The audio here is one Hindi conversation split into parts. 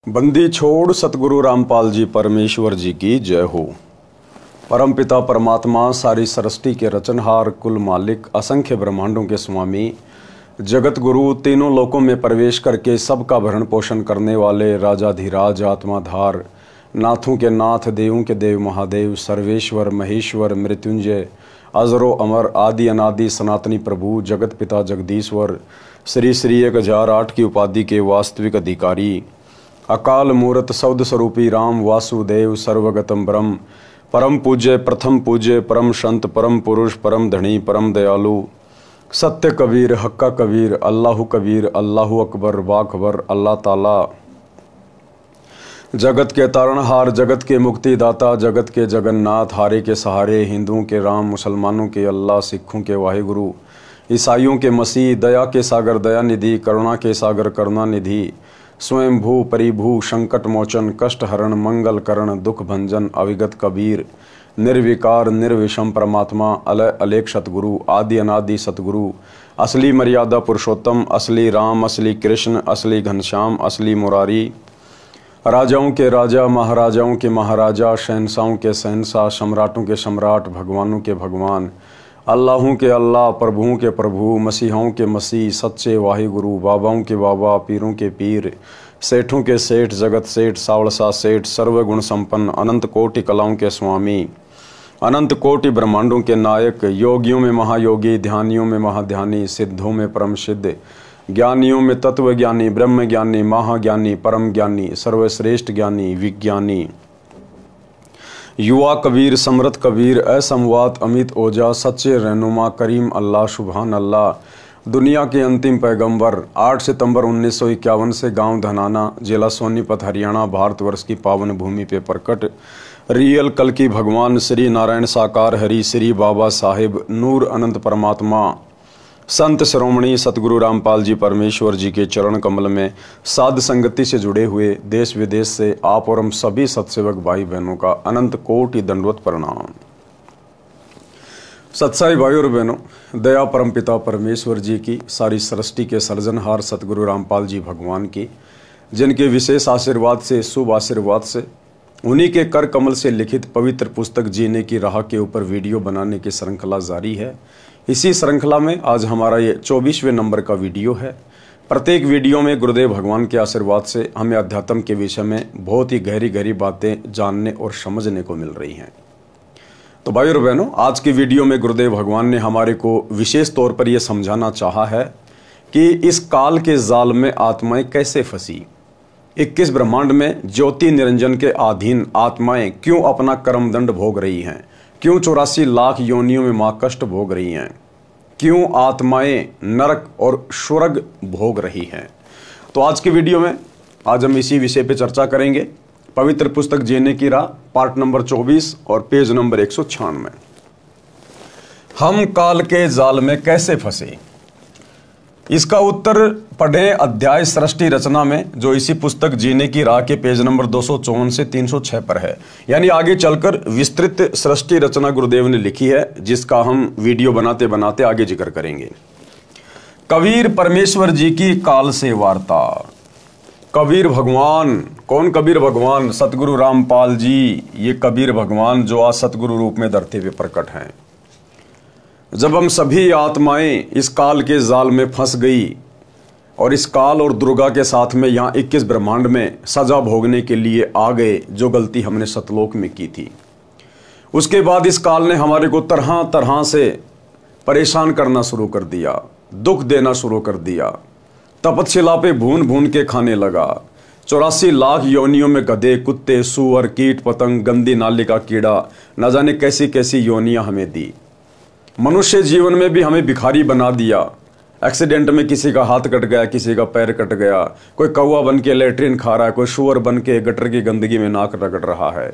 बंदी छोड़ सतगुरु रामपाल जी परमेश्वर जी की जय हो। परमपिता परमात्मा सारी सृष्टि के रचनहार, कुल मालिक, असंख्य ब्रह्मांडों के स्वामी, जगत गुरु, तीनों लोकों में प्रवेश करके सबका भरण पोषण करने वाले राजाधिराज, आत्माधार, नाथों के नाथ, देवों के देव, महादेव, सर्वेश्वर, महेश्वर, मृत्युंजय, अजरो अमर, आदि अनादि, सनातनी प्रभु, जगत पिता जगदीश्वर, श्री श्री 1008 की उपाधि के वास्तविक अधिकारी, अकाल मूर्त शब्द स्वरूपी राम वासुदेव, सर्वगतम ब्रह्म, परम पूज्य, प्रथम पूज्य, परम संत, परम पुरुष, परम धनी, परम दयालु, सत्य कबीर, हक्का कबीर, अल्लाहु अकबर, वाकबर, अल्लाह ताला, जगत के तारणहार, जगत के मुक्तिदाता, जगत के जगन्नाथ, हारे के सहारे, हिंदुओं के राम, मुसलमानों के अल्लाह, सिखों के वाहिगुरु, ईसाइयों के मसीह, दया के सागर दया निधि, करुणा के सागर करुणा निधि, स्वयं भू परिभू, संकट मोचन, कष्ट हरण, मंगल करण, दुख भंजन, अविगत कबीर, निर्विकार निर्विषम परमात्मा, अलय अलेख सतगुरु, आदि अनादि सतगुरु, असली मर्यादा पुरुषोत्तम, असली राम, असली कृष्ण, असली घनश्याम, असली मुरारी, राजाओं के राजा, महाराजाओं के महाराजा, शहंशाहों के शहंशाह, सम्राटों के सम्राट, भगवानों के भगवान, अल्लाहों के अल्लाह, प्रभुओं के प्रभु, मसीहों के मसीह, सच्चे वाहिगुरु, बाबाओं के बाबा, पीरों के पीर, सेठों के सेठ, जगत सेठ, सावड़सा सेठ, सर्वगुण संपन्न, अनंत कोटि कलाओं के स्वामी, अनंत कोटि ब्रह्मांडों के नायक, योगियों में महायोगी, ध्यानियों में महाध्यानी, सिद्धों में परम सिद्ध, ज्ञानियों में तत्व ज्ञानी, ब्रह्म ज्ञानी, महाज्ञानी, परम ज्ञानी, सर्वश्रेष्ठ ज्ञानी, विज्ञानी, युवा कबीर, समृत कबीर, असमवात, अमित ओजा, सच्चे रहनुमा, करीम अल्लाह, सुभान अल्लाह, दुनिया के अंतिम पैगंबर, 8 सितंबर 1951 से गांव धनाना, जिला सोनीपत, हरियाणा, भारतवर्ष की पावन भूमि पे प्रकट रियल कल की भगवान श्री नारायण साकार हरि, श्री बाबा साहिब नूर अनंत परमात्मा, संत श्रोमणी सतगुरु रामपाल जी परमेश्वर जी के चरण कमल में साध संगति से जुड़े हुए देश विदेश से आप और हम सभी सत्सेवक भाई बहनों का अनंत कोटि दंडवत प्रणाम। सत्साई भाई और बहनों, दया परमपिता परमेश्वर जी की, सारी सृष्टि के सर्जनहार सतगुरु रामपाल जी भगवान की, जिनके विशेष आशीर्वाद से, शुभ आशीर्वाद से, उन्हीं के कर कमल से लिखित पवित्र पुस्तक जीने की राह के ऊपर वीडियो बनाने की श्रृंखला जारी है। इसी श्रृंखला में आज हमारा ये 24वें नंबर का वीडियो है। प्रत्येक वीडियो में गुरुदेव भगवान के आशीर्वाद से हमें अध्यात्म के विषय में बहुत ही गहरी गहरी बातें जानने और समझने को मिल रही हैं। तो भाई और बहनों, आज की वीडियो में गुरुदेव भगवान ने हमारे को विशेष तौर पर यह समझाना चाहा है कि इस काल के जाल में आत्माएं कैसे फंसी, 21 ब्रह्मांड में ज्योति निरंजन के अधीन आत्माएं क्यों अपना कर्मदंड भोग रही हैं, क्यों 84 लाख योनियों में मां कष्ट भोग रही हैं, क्यों आत्माएं नरक और स्वर्ग भोग रही हैं। तो आज की वीडियो में आज हम इसी विषय पे चर्चा करेंगे। पवित्र पुस्तक जीने की राह, पार्ट नंबर 24 और पेज नंबर 196। हम काल के जाल में कैसे फंसे, इसका उत्तर पढ़ें अध्याय सृष्टि रचना में, जो इसी पुस्तक जीने की राह के पेज नंबर 254 से 306 पर है। यानी आगे चलकर विस्तृत सृष्टि रचना गुरुदेव ने लिखी है, जिसका हम वीडियो बनाते बनाते आगे जिक्र करेंगे। कबीर परमेश्वर जी की काल से वार्ता। कबीर भगवान, कौन कबीर भगवान? सतगुरु रामपाल जी। ये कबीर भगवान जो आज सतगुरु रूप में धरती पे प्रकट हैं। जब हम सभी आत्माएं इस काल के जाल में फंस गई और इस काल और दुर्गा के साथ में यहाँ 21 ब्रह्मांड में सजा भोगने के लिए आ गए, जो गलती हमने सतलोक में की थी, उसके बाद इस काल ने हमारे को तरह तरह से परेशान करना शुरू कर दिया, दुख देना शुरू कर दिया, तपतशिला पे भून भून के खाने लगा। 84 लाख योनियों में गधे, कुत्ते, सूअर, कीट पतंग, गंदी नाली का कीड़ा, न जाने कैसी कैसी योनियां हमें दी। मनुष्य जीवन में भी हमें भिखारी बना दिया। एक्सीडेंट में किसी का हाथ कट गया, किसी का पैर कट गया, कोई कौवा बन के लेट्रिन खा रहा है, कोई शुअर बन के गटर की गंदगी में नाक रगड़ रहा है।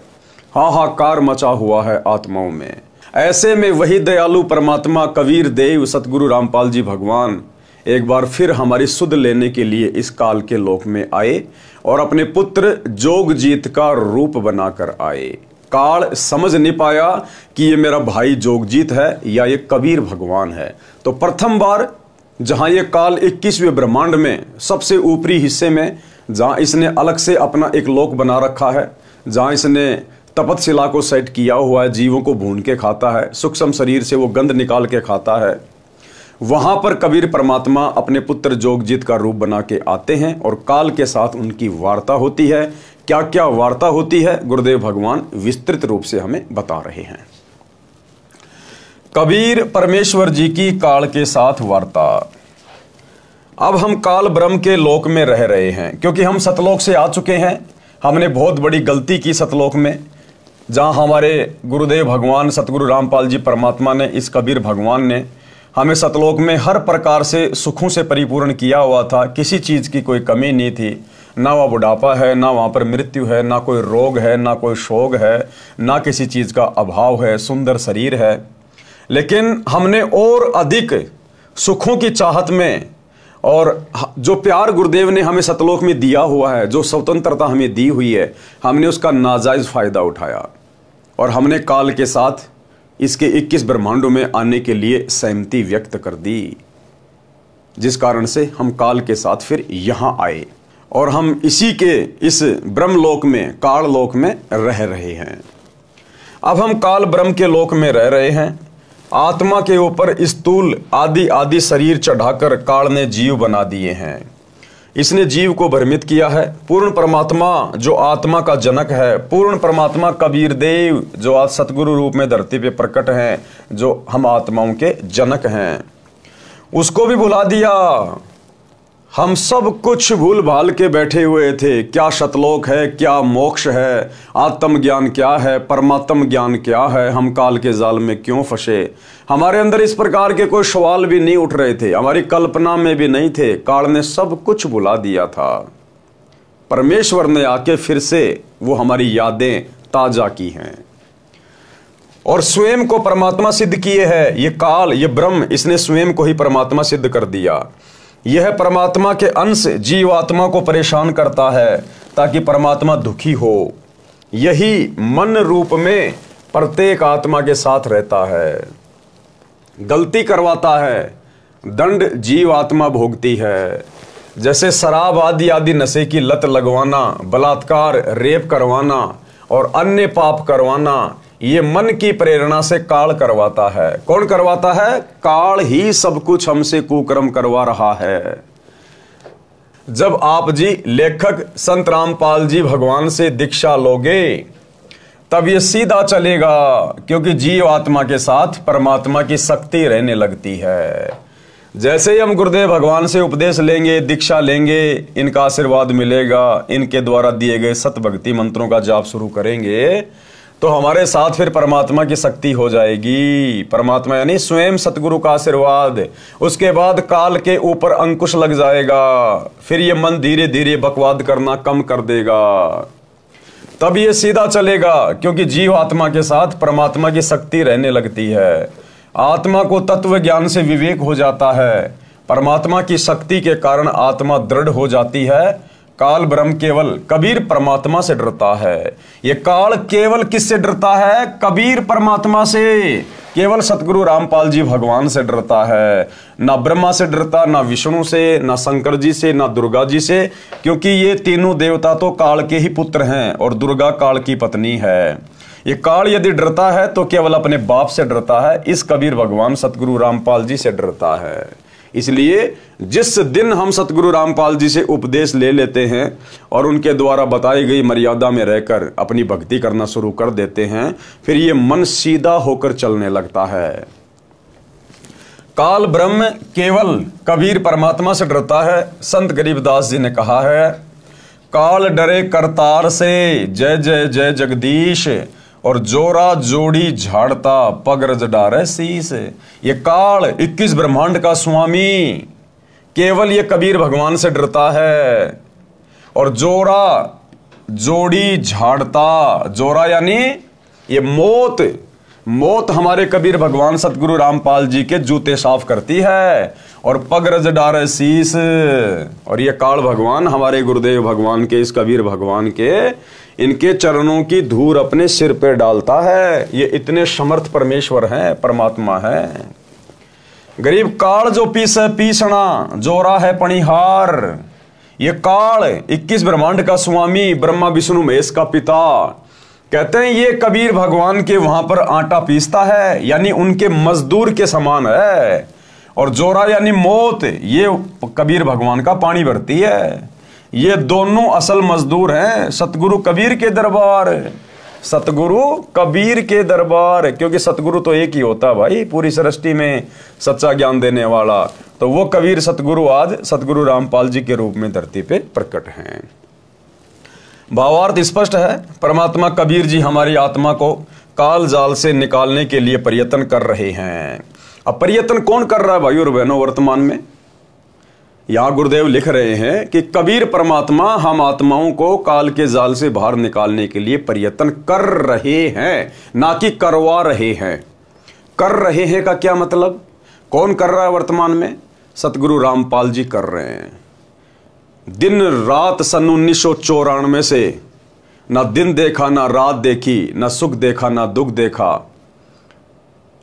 हाहाकार मचा हुआ है आत्माओं में। ऐसे में वही दयालु परमात्मा कबीर देव सतगुरु रामपाल जी भगवान एक बार फिर हमारी सुध लेने के लिए इस काल के लोक में आए और अपने पुत्र जोगजीत का रूप बनाकर आए। काल समझ नहीं पाया कि ये मेरा भाई जोगजीत है या ये कबीर भगवान है। तो प्रथम बार जहां ये काल 21वें ब्रह्मांड में सबसे ऊपरी हिस्से में जहाँ इसने अलग से अपना एक लोक बना रखा है, जहाँ इसने तपतशिला को सेट किया हुआ है, जीवों को भून के खाता है, सूक्ष्म शरीर से वो गंध निकाल के खाता है। वहाँ पर कबीर परमात्मा अपने पुत्र जोगजीत का रूप बना के आते हैं और काल के साथ उनकी वार्ता होती है। क्या क्या वार्ता होती है गुरुदेव भगवान विस्तृत रूप से हमें बता रहे हैं। कबीर परमेश्वर जी की काल के साथ वार्ता। अब हम काल ब्रह्म के लोक में रह रहे हैं, क्योंकि हम सतलोक से आ चुके हैं। हमने बहुत बड़ी गलती की सतलोक में, जहां हमारे गुरुदेव भगवान सतगुरु रामपाल जी परमात्मा ने, इस कबीर भगवान ने हमें सतलोक में हर प्रकार से सुखों से परिपूर्ण किया हुआ था। किसी चीज़ की कोई कमी नहीं थी, ना वह बुढ़ापा है, ना वहाँ पर मृत्यु है, ना कोई रोग है, ना कोई शोक है, ना किसी चीज़ का अभाव है, सुंदर शरीर है। लेकिन हमने और अधिक सुखों की चाहत में, और जो प्यार गुरुदेव ने हमें सतलोक में दिया हुआ है, जो स्वतंत्रता हमें दी हुई है, हमने उसका नाजायज फायदा उठाया और हमने काल के साथ इसके 21 ब्रह्मांडों में आने के लिए सहमति व्यक्त कर दी, जिस कारण से हम काल के साथ फिर यहाँ आए और हम इसी के इस ब्रह्मलोक में, काल लोक में रह रहे हैं। अब हम काल ब्रह्म के लोक में रह रहे हैं। आत्मा के ऊपर स्थूल आदि आदि शरीर चढ़ाकर काल ने जीव बना दिए हैं। इसने जीव को भ्रमित किया है। पूर्ण परमात्मा जो आत्मा का जनक है, पूर्ण परमात्मा कबीर देव जो आज सतगुरु रूप में धरती पे प्रकट हैं, जो हम आत्माओं के जनक हैं, उसको भी भुला दिया। हम सब कुछ भूल भाल के बैठे हुए थे। क्या सतलोक है, क्या मोक्ष है, आत्मज्ञान क्या है, परमात्म ज्ञान क्या है, हम काल के जाल में क्यों फंसे। हमारे अंदर इस प्रकार के कोई सवाल भी नहीं उठ रहे थे, हमारी कल्पना में भी नहीं थे। काल ने सब कुछ भुला दिया था। परमेश्वर ने आके फिर से वो हमारी यादें ताजा की हैं और स्वयं को परमात्मा सिद्ध किए हैं। ये काल, ये ब्रह्म, इसने स्वयं को ही परमात्मा सिद्ध कर दिया। यह परमात्मा के अंश जीव आत्मा को परेशान करता है ताकि परमात्मा दुखी हो। यही मन रूप में प्रत्येक आत्मा के साथ रहता है, गलती करवाता है, दंड जीव आत्मा भोगती है। जैसे शराब आदि आदि नशे की लत लगवाना, बलात्कार, रेप करवाना और अन्य पाप करवाना, ये मन की प्रेरणा से काल करवाता है। कौन करवाता है? काल ही सब कुछ हमसे कुकर्म करवा रहा है। जब आप जी लेखक संत रामपाल जी भगवान से दीक्षा लोगे तब ये सीधा चलेगा, क्योंकि जीव आत्मा के साथ परमात्मा की शक्ति रहने लगती है। जैसे ही हम गुरुदेव भगवान से उपदेश लेंगे, दीक्षा लेंगे, इनका आशीर्वाद मिलेगा, इनके द्वारा दिए गए सत भक्ति मंत्रों का जाप शुरू करेंगे तो हमारे साथ फिर परमात्मा की शक्ति हो जाएगी। परमात्मा यानी स्वयं सतगुरु का आशीर्वाद। उसके बाद काल के ऊपर अंकुश लग जाएगा, फिर ये मन धीरे धीरे बकवाद करना कम कर देगा। तब ये सीधा चलेगा, क्योंकि जीव आत्मा के साथ परमात्मा की शक्ति रहने लगती है। आत्मा को तत्व ज्ञान से विवेक हो जाता है। परमात्मा की शक्ति के कारण आत्मा दृढ़ हो जाती है। काल ब्रह्म केवल कबीर परमात्मा से डरता है। ये काल केवल किससे डरता है? कबीर परमात्मा से। केवल सतगुरु रामपाल जी भगवान से डरता है। ना ब्रह्मा से डरता, ना विष्णु से, ना शंकर जी से, ना दुर्गा जी से, क्योंकि ये तीनों देवता तो काल के ही पुत्र हैं और दुर्गा काल की पत्नी है। ये काल यदि डरता है तो केवल अपने बाप से डरता है। इस कबीर भगवान सतगुरु रामपाल जी से डरता है। इसलिए जिस दिन हम सतगुरु रामपाल जी से उपदेश ले लेते हैं और उनके द्वारा बताई गई मर्यादा में रहकर अपनी भक्ति करना शुरू कर देते हैं, फिर ये मन सीधा होकर चलने लगता है। काल ब्रह्म केवल कबीर परमात्मा से डरता है। संत गरीबदास जी ने कहा है, काल डरे करतार से, जय जय जय जगदीश, और जोरा जोड़ी झाड़ता पग रज डारे शीस। ये काल 21 ब्रह्मांड का स्वामी केवल ये कबीर भगवान से डरता है। और जोरा जोड़ी झाड़ता, जोरा यानी ये मौत, मौत हमारे कबीर भगवान सतगुरु रामपाल जी के जूते साफ करती है। और पग रज डारे शीस, और ये काल भगवान हमारे गुरुदेव भगवान के, इस कबीर भगवान के, इनके चरणों की धूल अपने सिर पे डालता है। ये इतने समर्थ परमेश्वर हैं, परमात्मा है। गरीब काल जो पीसे पीसना, जोरा है पणिहार। ये काल 21 ब्रह्मांड का स्वामी, ब्रह्मा विष्णु महेश का पिता, कहते हैं ये कबीर भगवान के वहां पर आटा पीसता है, यानी उनके मजदूर के समान है। और जोरा यानी मौत, ये कबीर भगवान का पानी भरती है। ये दोनों असल मजदूर हैं सतगुरु कबीर के दरबार, सतगुरु कबीर के दरबार। क्योंकि सतगुरु तो एक ही होता भाई पूरी सृष्टि में, सच्चा ज्ञान देने वाला। तो वो कबीर सतगुरु आज सतगुरु रामपाल जी के रूप में धरती पे प्रकट हैं। भावार्थ स्पष्ट है, परमात्मा कबीर जी हमारी आत्मा को काल जाल से निकालने के लिए प्रयत्न कर रहे हैं। अब प्रयत्न कौन कर रहा है भाई और बहनों वर्तमान में? यहां गुरुदेव लिख रहे हैं कि कबीर परमात्मा हम आत्माओं को काल के जाल से बाहर निकालने के लिए प्रयत्न कर रहे हैं, ना कि करवा रहे हैं। कर रहे हैं का क्या मतलब? कौन कर रहा है वर्तमान में? सतगुरु रामपाल जी कर रहे हैं। दिन रात सन 1994 से ना दिन देखा, ना रात देखी, ना सुख देखा, ना दुख देखा।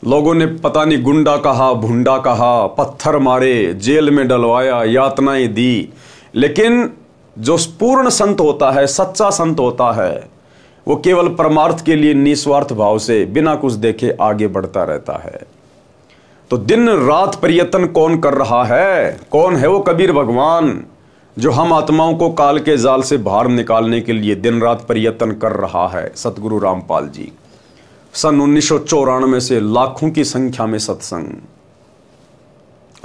लोगों ने पता नहीं गुंडा कहा, भुंडा कहा, पत्थर मारे, जेल में डलवाया, यातनाएं दी। लेकिन जो पूर्ण संत होता है, सच्चा संत होता है, वो केवल परमार्थ के लिए निस्वार्थ भाव से बिना कुछ देखे आगे बढ़ता रहता है। तो दिन रात प्रयत्न कौन कर रहा है? कौन है वो? कबीर भगवान, जो हम आत्माओं को काल के जाल से बाहर निकालने के लिए दिन रात प्रयत्न कर रहा है। सतगुरु रामपाल जी सन 1994 से लाखों की संख्या में सत्संग,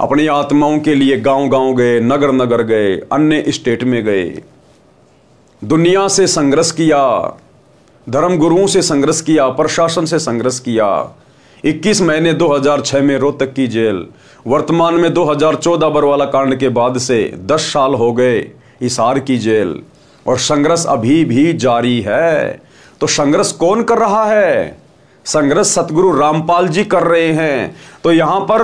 अपनी आत्माओं के लिए गांव गांव गए, नगर नगर गए, अन्य स्टेट में गए, दुनिया से संघर्ष किया, धर्म गुरुओं से संघर्ष किया, प्रशासन से संघर्ष किया। 21 महीने 2006 में रोहतक की जेल, वर्तमान में 2014 बरवाला कांड के बाद से 10 साल हो गए हिसार की जेल, और संघर्ष अभी भी जारी है। तो संघर्ष कौन कर रहा है? संघर्ष सतगुरु रामपाल जी कर रहे हैं। तो यहां पर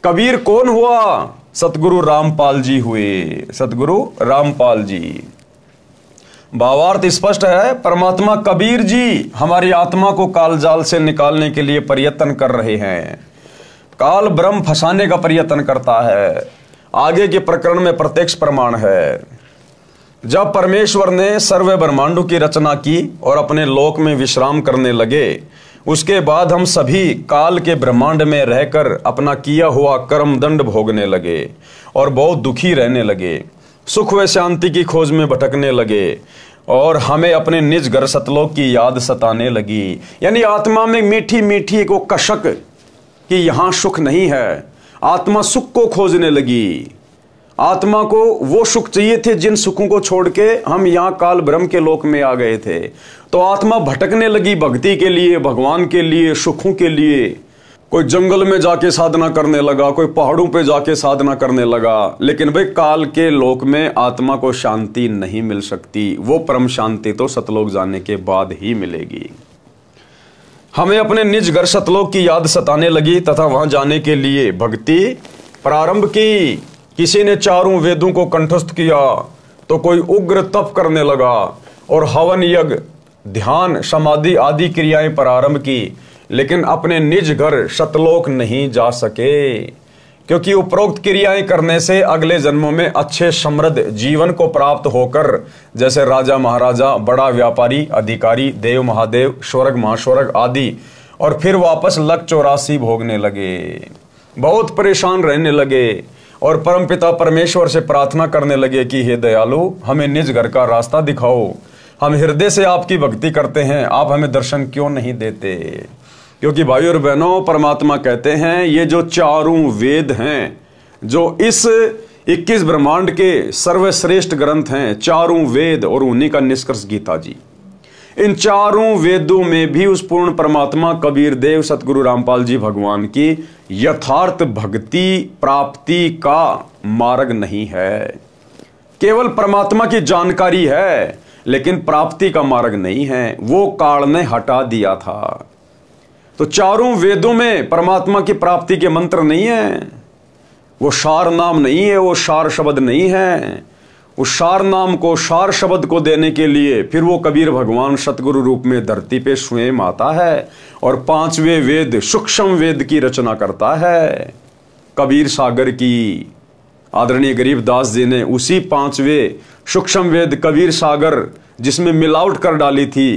कबीर कौन हुआ? सतगुरु रामपाल जी हुए, सतगुरु रामपाल जी। भावार्थ स्पष्ट है, परमात्मा कबीर जी हमारी आत्मा को कालजाल से निकालने के लिए प्रयत्न कर रहे हैं। काल ब्रह्म फंसाने का प्रयत्न करता है। आगे के प्रकरण में प्रत्यक्ष प्रमाण है। जब परमेश्वर ने सर्व ब्रह्मांडों की रचना की और अपने लोक में विश्राम करने लगे, उसके बाद हम सभी काल के ब्रह्मांड में रहकर अपना किया हुआ कर्म दंड भोगने लगे और बहुत दुखी रहने लगे, सुख व शांति की खोज में भटकने लगे, और हमें अपने निज घर सतलोक की याद सताने लगी। यानी आत्मा में मीठी मीठी को कशक कि यहां सुख नहीं है। आत्मा सुख को खोजने लगी। आत्मा को वो सुख चाहिए थे जिन सुखों को छोड़ के हम यहां काल ब्रह्म के लोक में आ गए थे। तो आत्मा भटकने लगी भक्ति के लिए, भगवान के लिए, सुखों के लिए। कोई जंगल में जाके साधना करने लगा, कोई पहाड़ों पे जाके साधना करने लगा। लेकिन भाई काल के लोक में आत्मा को शांति नहीं मिल सकती। वो परम शांति तो सतलोक जाने के बाद ही मिलेगी। हमें अपने निज घर सतलोक की याद सताने लगी तथा वहां जाने के लिए भक्ति प्रारंभ की। किसी ने चारों वेदों को कंठस्थ किया, तो कोई उग्र तप करने लगा और हवन यज्ञ, ध्यान, समाधि आदि क्रियाएं प्रारंभ की। लेकिन अपने निज घर सतलोक नहीं जा सके, क्योंकि उपरोक्त क्रियाएं करने से अगले जन्मों में अच्छे समृद्ध जीवन को प्राप्त होकर जैसे राजा महाराजा, बड़ा व्यापारी, अधिकारी, देव महादेव, स्वर्ग महास्वर्ग आदि, और फिर वापस लक 84 भोगने लगे। बहुत परेशान रहने लगे और परमपिता परमेश्वर से प्रार्थना करने लगे कि हे दयालु, हमें निज घर का रास्ता दिखाओ। हम हृदय से आपकी भक्ति करते हैं, आप हमें दर्शन क्यों नहीं देते? क्योंकि भाई और बहनों, परमात्मा कहते हैं ये जो चारों वेद हैं, जो इस 21 ब्रह्मांड के सर्वश्रेष्ठ ग्रंथ हैं, चारों वेद, और उन्हीं का निष्कर्ष गीता जी, इन चारों वेदों में भी उस पूर्ण परमात्मा कबीर देव सतगुरु रामपाल जी भगवान की यथार्थ भक्ति प्राप्ति का मार्ग नहीं है। केवल परमात्मा की जानकारी है, लेकिन प्राप्ति का मार्ग नहीं है। वो काल ने हटा दिया था। तो चारों वेदों में परमात्मा की प्राप्ति के मंत्र नहीं है। वो सार नाम नहीं है, वो सार शब्द नहीं है। उस सार नाम को, सार शब्द को देने के लिए फिर वो कबीर भगवान सतगुरु रूप में धरती पे स्वयं आता है और 5वें वेद, सूक्ष्म वेद की रचना करता है। कबीर सागर की आदरणीय गरीबदास जी ने उसी 5वें सूक्ष्म वेद कबीर सागर, जिसमें मिलावट कर डाली थी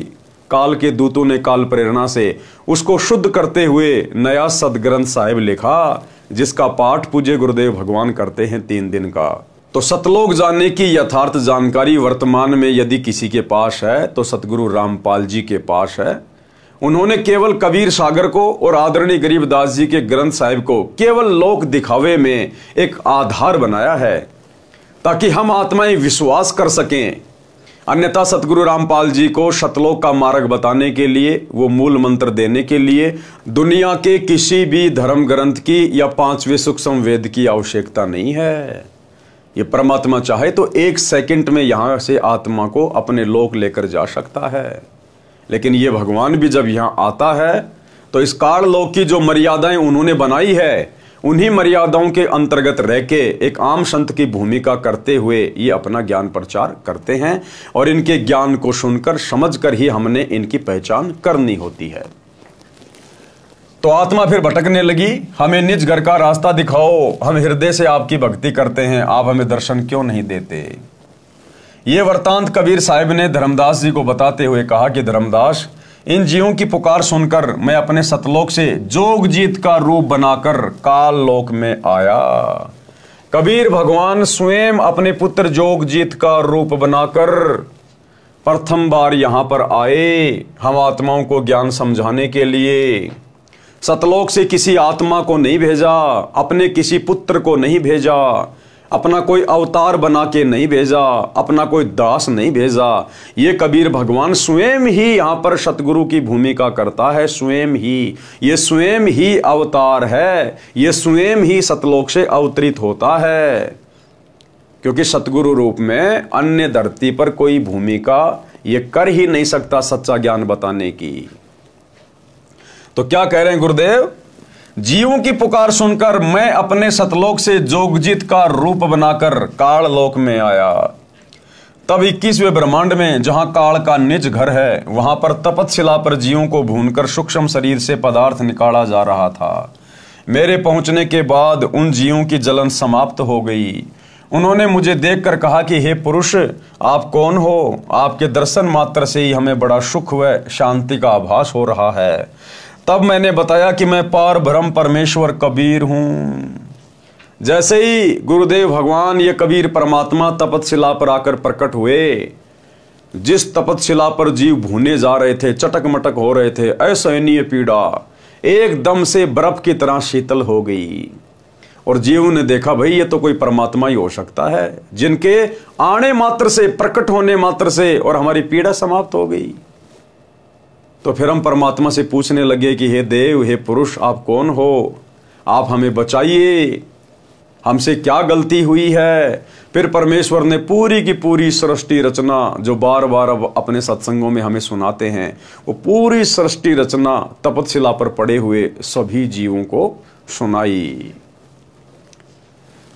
काल के दूतों ने काल प्रेरणा से, उसको शुद्ध करते हुए नया सदग्रंथ साहिब लिखा, जिसका पाठ पूज्य गुरुदेव भगवान करते हैं 3 दिन का। तो सतलोक जानने की यथार्थ जानकारी वर्तमान में यदि किसी के पास है तो सतगुरु रामपाल जी के पास है। उन्होंने केवल कबीर सागर को और आदरणीय गरीबदास जी के ग्रंथ साहिब को केवल लोक दिखावे में एक आधार बनाया है, ताकि हम आत्माएं विश्वास कर सकें। अन्यथा सतगुरु रामपाल जी को सतलोक का मार्ग बताने के लिए, वो मूल मंत्र देने के लिए दुनिया के किसी भी धर्म ग्रंथ की या 5वें सूक्ष्म वेद की आवश्यकता नहीं है। ये परमात्मा चाहे तो 1 सेकंड में यहां से आत्मा को अपने लोक लेकर जा सकता है। लेकिन ये भगवान भी जब यहां आता है तो इस काल लोक की जो मर्यादाएं उन्होंने बनाई है, उन्हीं मर्यादाओं के अंतर्गत रह के एक आम संत की भूमिका करते हुए ये अपना ज्ञान प्रचार करते हैं, और इनके ज्ञान को सुनकर समझकर ही हमने इनकी पहचान करनी होती है। तो आत्मा फिर भटकने लगी, हमें निज घर का रास्ता दिखाओ, हम हृदय से आपकी भक्ति करते हैं, आप हमें दर्शन क्यों नहीं देते। ये वृतांत कबीर साहिब ने धर्मदास जी को बताते हुए कहा कि धर्मदास, इन जीवों की पुकार सुनकर मैं अपने सतलोक से जोगजीत का रूप बनाकर काल लोक में आया। कबीर भगवान स्वयं अपने पुत्र जोगजीत का रूप बनाकर प्रथम बार यहां पर आए, हम आत्माओं को ज्ञान समझाने के लिए। सतलोक से किसी आत्मा को नहीं भेजा, अपने किसी पुत्र को नहीं भेजा, अपना कोई अवतार बना के नहीं भेजा, अपना कोई दास नहीं भेजा। ये कबीर भगवान स्वयं ही यहां पर सतगुरु की भूमिका करता है, स्वयं ही, ये स्वयं ही अवतार है, ये स्वयं ही सतलोक से अवतरित होता है। क्योंकि सतगुरु रूप में अन्य धरती पर कोई भूमिका ये कर ही नहीं सकता सच्चा ज्ञान बताने की। तो क्या कह रहे हैं गुरुदेव, जीवों की पुकार सुनकर मैं अपने सतलोक से जोगजीत का रूप बनाकर काल लोक में आया। तब 21वें ब्रह्मांड में, जहां काल का निज घर है, वहां पर तपतशिला पर जीवों को भूनकर सूक्ष्म शरीर से पदार्थ निकाला जा रहा था। मेरे पहुंचने के बाद उन जीवों की जलन समाप्त हो गई। उन्होंने मुझे देखकर कहा कि हे पुरुष, आप कौन हो? आपके दर्शन मात्र से ही हमें बड़ा सुख व शांति का आभास हो रहा है। तब मैंने बताया कि मैं पार ब्रह्म परमेश्वर कबीर हूं। जैसे ही गुरुदेव भगवान ये कबीर परमात्मा तपतशिला पर आकर प्रकट हुए, जिस तपतशिला पर जीव भूने जा रहे थे, चटक मटक हो रहे थे, असहनीय पीड़ा एकदम से बर्फ की तरह शीतल हो गई। और जीव ने देखा, भाई ये तो कोई परमात्मा ही हो सकता है, जिनके आने मात्र से, प्रकट होने मात्र से और हमारी पीड़ा समाप्त हो गई। तो फिर हम परमात्मा से पूछने लगे कि हे देव, हे पुरुष, आप कौन हो? आप हमें बचाइए, हमसे क्या गलती हुई है? फिर परमेश्वर ने पूरी की पूरी सृष्टि रचना, जो बार बार अब अपने सत्संगों में हमें सुनाते हैं, वो पूरी सृष्टि रचना तपतशिला पर पड़े हुए सभी जीवों को सुनाई।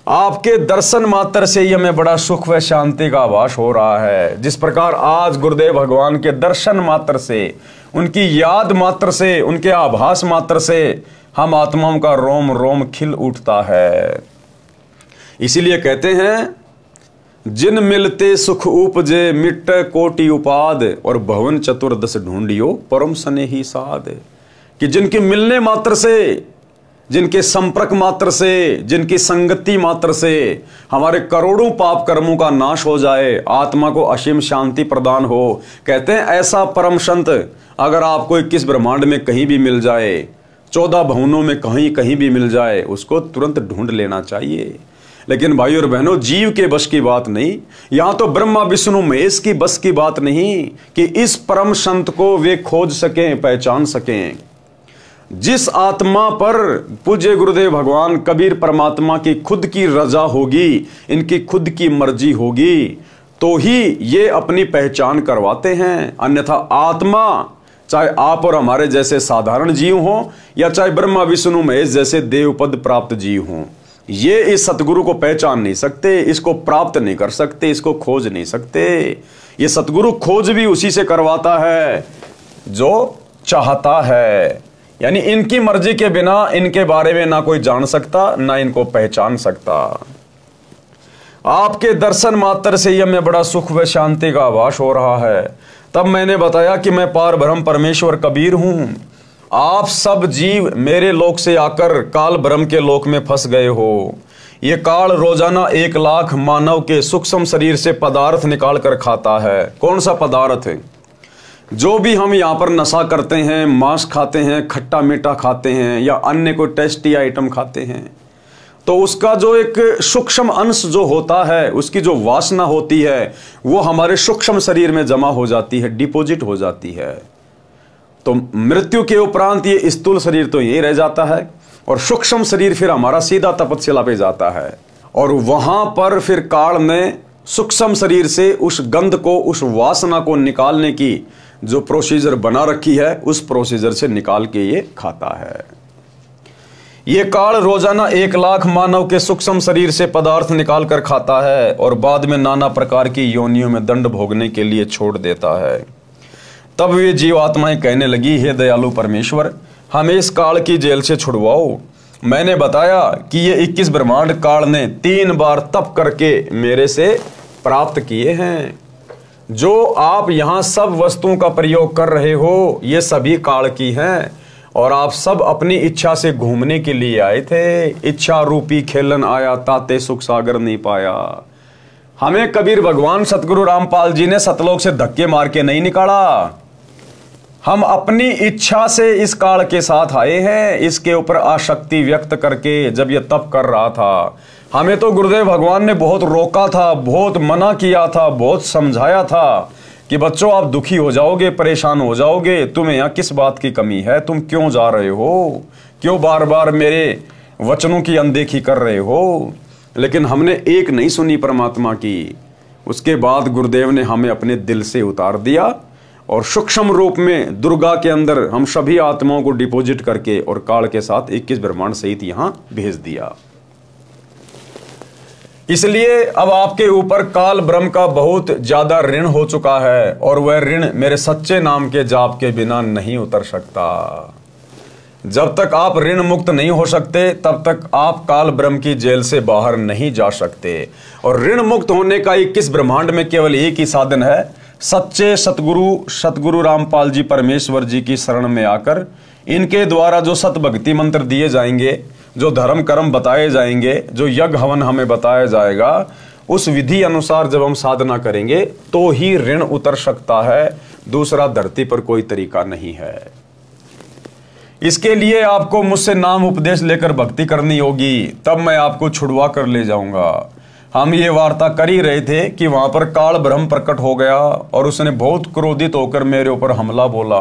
आपके दर्शन मात्र से ही हमें बड़ा सुख व शांति का आभास हो रहा है। जिस प्रकार आज गुरुदेव भगवान के दर्शन मात्र से, उनकी याद मात्र से, उनके आभास मात्र से हम आत्माओं का रोम रोम खिल उठता है। इसीलिए कहते हैं, जिन मिलते सुख उपजे मिट कोटि उपाद, और भवन चतुर्दश ढूंढियो परम स्नेही साध। कि जिनके मिलने मात्र से, जिनके संपर्क मात्र से, जिनकी संगति मात्र से हमारे करोड़ों पाप कर्मों का नाश हो जाए, आत्मा को असीम शांति प्रदान हो। कहते हैं ऐसा परम संत अगर आपको 21 ब्रह्मांड में कहीं भी मिल जाए, 14 भवनों में कहीं कहीं भी मिल जाए, उसको तुरंत ढूंढ लेना चाहिए। लेकिन भाई और बहनों, जीव के बस की बात नहीं, यहां तो ब्रह्मा विष्णु महेश की बस की बात नहीं कि इस परम संत को वे खोज सकें, पहचान सकें। जिस आत्मा पर पूज्य गुरुदेव भगवान कबीर परमात्मा की खुद की रजा होगी, इनकी खुद की मर्जी होगी, तो ही ये अपनी पहचान करवाते हैं। अन्यथा आत्मा, चाहे आप और हमारे जैसे साधारण जीव हों, या चाहे ब्रह्मा विष्णु महेश जैसे देवपद प्राप्त जीव हों, ये इस सतगुरु को पहचान नहीं सकते, इसको प्राप्त नहीं कर सकते, इसको खोज नहीं सकते। ये सतगुरु खोज भी उसी से करवाता है जो चाहता है। यानी इनकी मर्जी के बिना इनके बारे में ना कोई जान सकता, ना इनको पहचान सकता। आपके दर्शन मात्र से ही हमें बड़ा सुख व शांति का आभास हो रहा है। तब मैंने बताया कि मैं पार ब्रह्म परमेश्वर कबीर हूँ। आप सब जीव मेरे लोक से आकर काल ब्रह्म के लोक में फंस गए हो। ये काल रोजाना 1 लाख मानव के सूक्ष्म शरीर से पदार्थ निकाल कर खाता है। कौन सा पदार्थ है? जो भी हम यहाँ पर नशा करते हैं, मांस खाते हैं, खट्टा मीठा खाते हैं या अन्य कोई टेस्टी आइटम खाते हैं, तो उसका जो एक सूक्ष्म अंश जो होता है, उसकी जो वासना होती है, वो हमारे सूक्ष्म शरीर में जमा हो जाती है, डिपॉजिट हो जाती है। तो मृत्यु के उपरांत ये स्थूल शरीर तो यही रह जाता है और सूक्ष्म शरीर फिर हमारा सीधा तपस्या पे जाता है और वहां पर फिर काल में सूक्ष्म शरीर से उस गंध को, उस वासना को निकालने की जो प्रोसीजर बना रखी है, उस प्रोसीजर से निकाल के ये खाता है। ये काल रोजाना 1 लाख मानव के सूक्ष्म शरीर से पदार्थ निकाल कर खाता है और बाद में नाना प्रकार की योनियों में दंड भोगने के लिए छोड़ देता है। तब वे जीवात्माएं कहने लगी, हे दयालु परमेश्वर, हमें इस काल की जेल से छुड़वाओ। मैंने बताया कि ये 21 ब्रह्मांड काल ने 3 बार तप करके मेरे से प्राप्त किए हैं। जो आप यहाँ सब वस्तुओं का प्रयोग कर रहे हो, ये सभी काल की हैं और आप सब अपनी इच्छा से घूमने के लिए आए थे। इच्छा रूपी खेलन आया, ताते सुख सागर नहीं पाया। हमें कबीर भगवान सतगुरु रामपाल जी ने सतलोक से धक्के मार के नहीं निकाला। हम अपनी इच्छा से इस काल के साथ आए हैं। इसके ऊपर आसक्ति व्यक्त करके जब ये तप कर रहा था, हमें तो गुरुदेव भगवान ने बहुत रोका था, बहुत मना किया था, बहुत समझाया था कि बच्चों आप दुखी हो जाओगे, परेशान हो जाओगे, तुम्हें यहाँ किस बात की कमी है, तुम क्यों जा रहे हो, क्यों बार बार मेरे वचनों की अनदेखी कर रहे हो। लेकिन हमने एक नहीं सुनी परमात्मा की। उसके बाद गुरुदेव ने हमें अपने दिल से उतार दिया और सूक्ष्म रूप में दुर्गा के अंदर हम सभी आत्माओं को डिपॉजिट करके और काल के साथ 21 ब्रह्मांड सहित यहां भेज दिया। इसलिए अब आपके ऊपर काल ब्रह्म का बहुत ज्यादा ऋण हो चुका है और वह ऋण मेरे सच्चे नाम के जाप के बिना नहीं उतर सकता। जब तक आप ऋण मुक्त नहीं हो सकते, तब तक आप काल ब्रह्म की जेल से बाहर नहीं जा सकते। और ऋण मुक्त होने का 21 ब्रह्मांड में केवल एक ही साधन है, सच्चे सतगुरु रामपाल जी परमेश्वर जी की शरण में आकर इनके द्वारा जो सत भक्ति मंत्र दिए जाएंगे, जो धर्म कर्म बताए जाएंगे, जो यज्ञ हवन हमें बताया जाएगा, उस विधि अनुसार जब हम साधना करेंगे तो ही ऋण उतर सकता है। दूसरा धरती पर कोई तरीका नहीं है। इसके लिए आपको मुझसे नाम उपदेश लेकर भक्ति करनी होगी, तब मैं आपको छुड़वा कर ले जाऊंगा। हम ये वार्ता कर ही रहे थे कि वहां पर काल ब्रह्म प्रकट हो गया और उसने बहुत क्रोधित होकर मेरे ऊपर हमला बोला।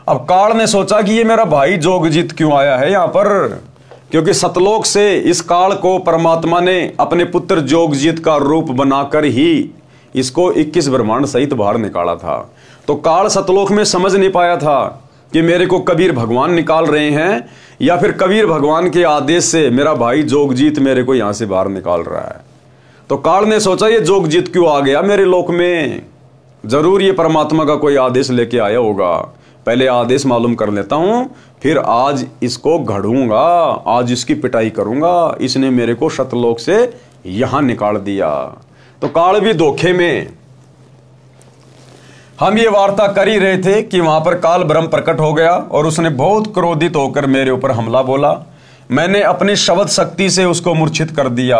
अब काल ने सोचा कि ये मेरा भाई जोगजीत क्यों आया है यहाँ पर, क्योंकि सतलोक से इस काल को परमात्मा ने अपने पुत्र जोगजीत का रूप बनाकर ही इसको 21 ब्रह्मांड सहित बाहर निकाला था। तो काल सतलोक में समझ नहीं पाया था कि मेरे को कबीर भगवान निकाल रहे हैं या फिर कबीर भगवान के आदेश से मेरा भाई जोगजीत मेरे को यहां से बाहर निकाल रहा है। तो काल ने सोचा ये जोगजीत क्यों आ गया मेरे लोक में, जरूर ये परमात्मा का कोई आदेश लेके आया होगा। पहले आदेश मालूम कर लेता हूं, फिर आज इसको घड़ूंगा, आज इसकी पिटाई करूंगा। इसने मेरे को सतलोक से यहां निकाल दिया। तो काल भी धोखे में। हम ये वार्ता कर ही रहे थे कि वहां पर काल ब्रह्म प्रकट हो गया और उसने बहुत क्रोधित होकर मेरे ऊपर हमला बोला। मैंने अपनी शब्द शक्ति से उसको मूर्छित कर दिया।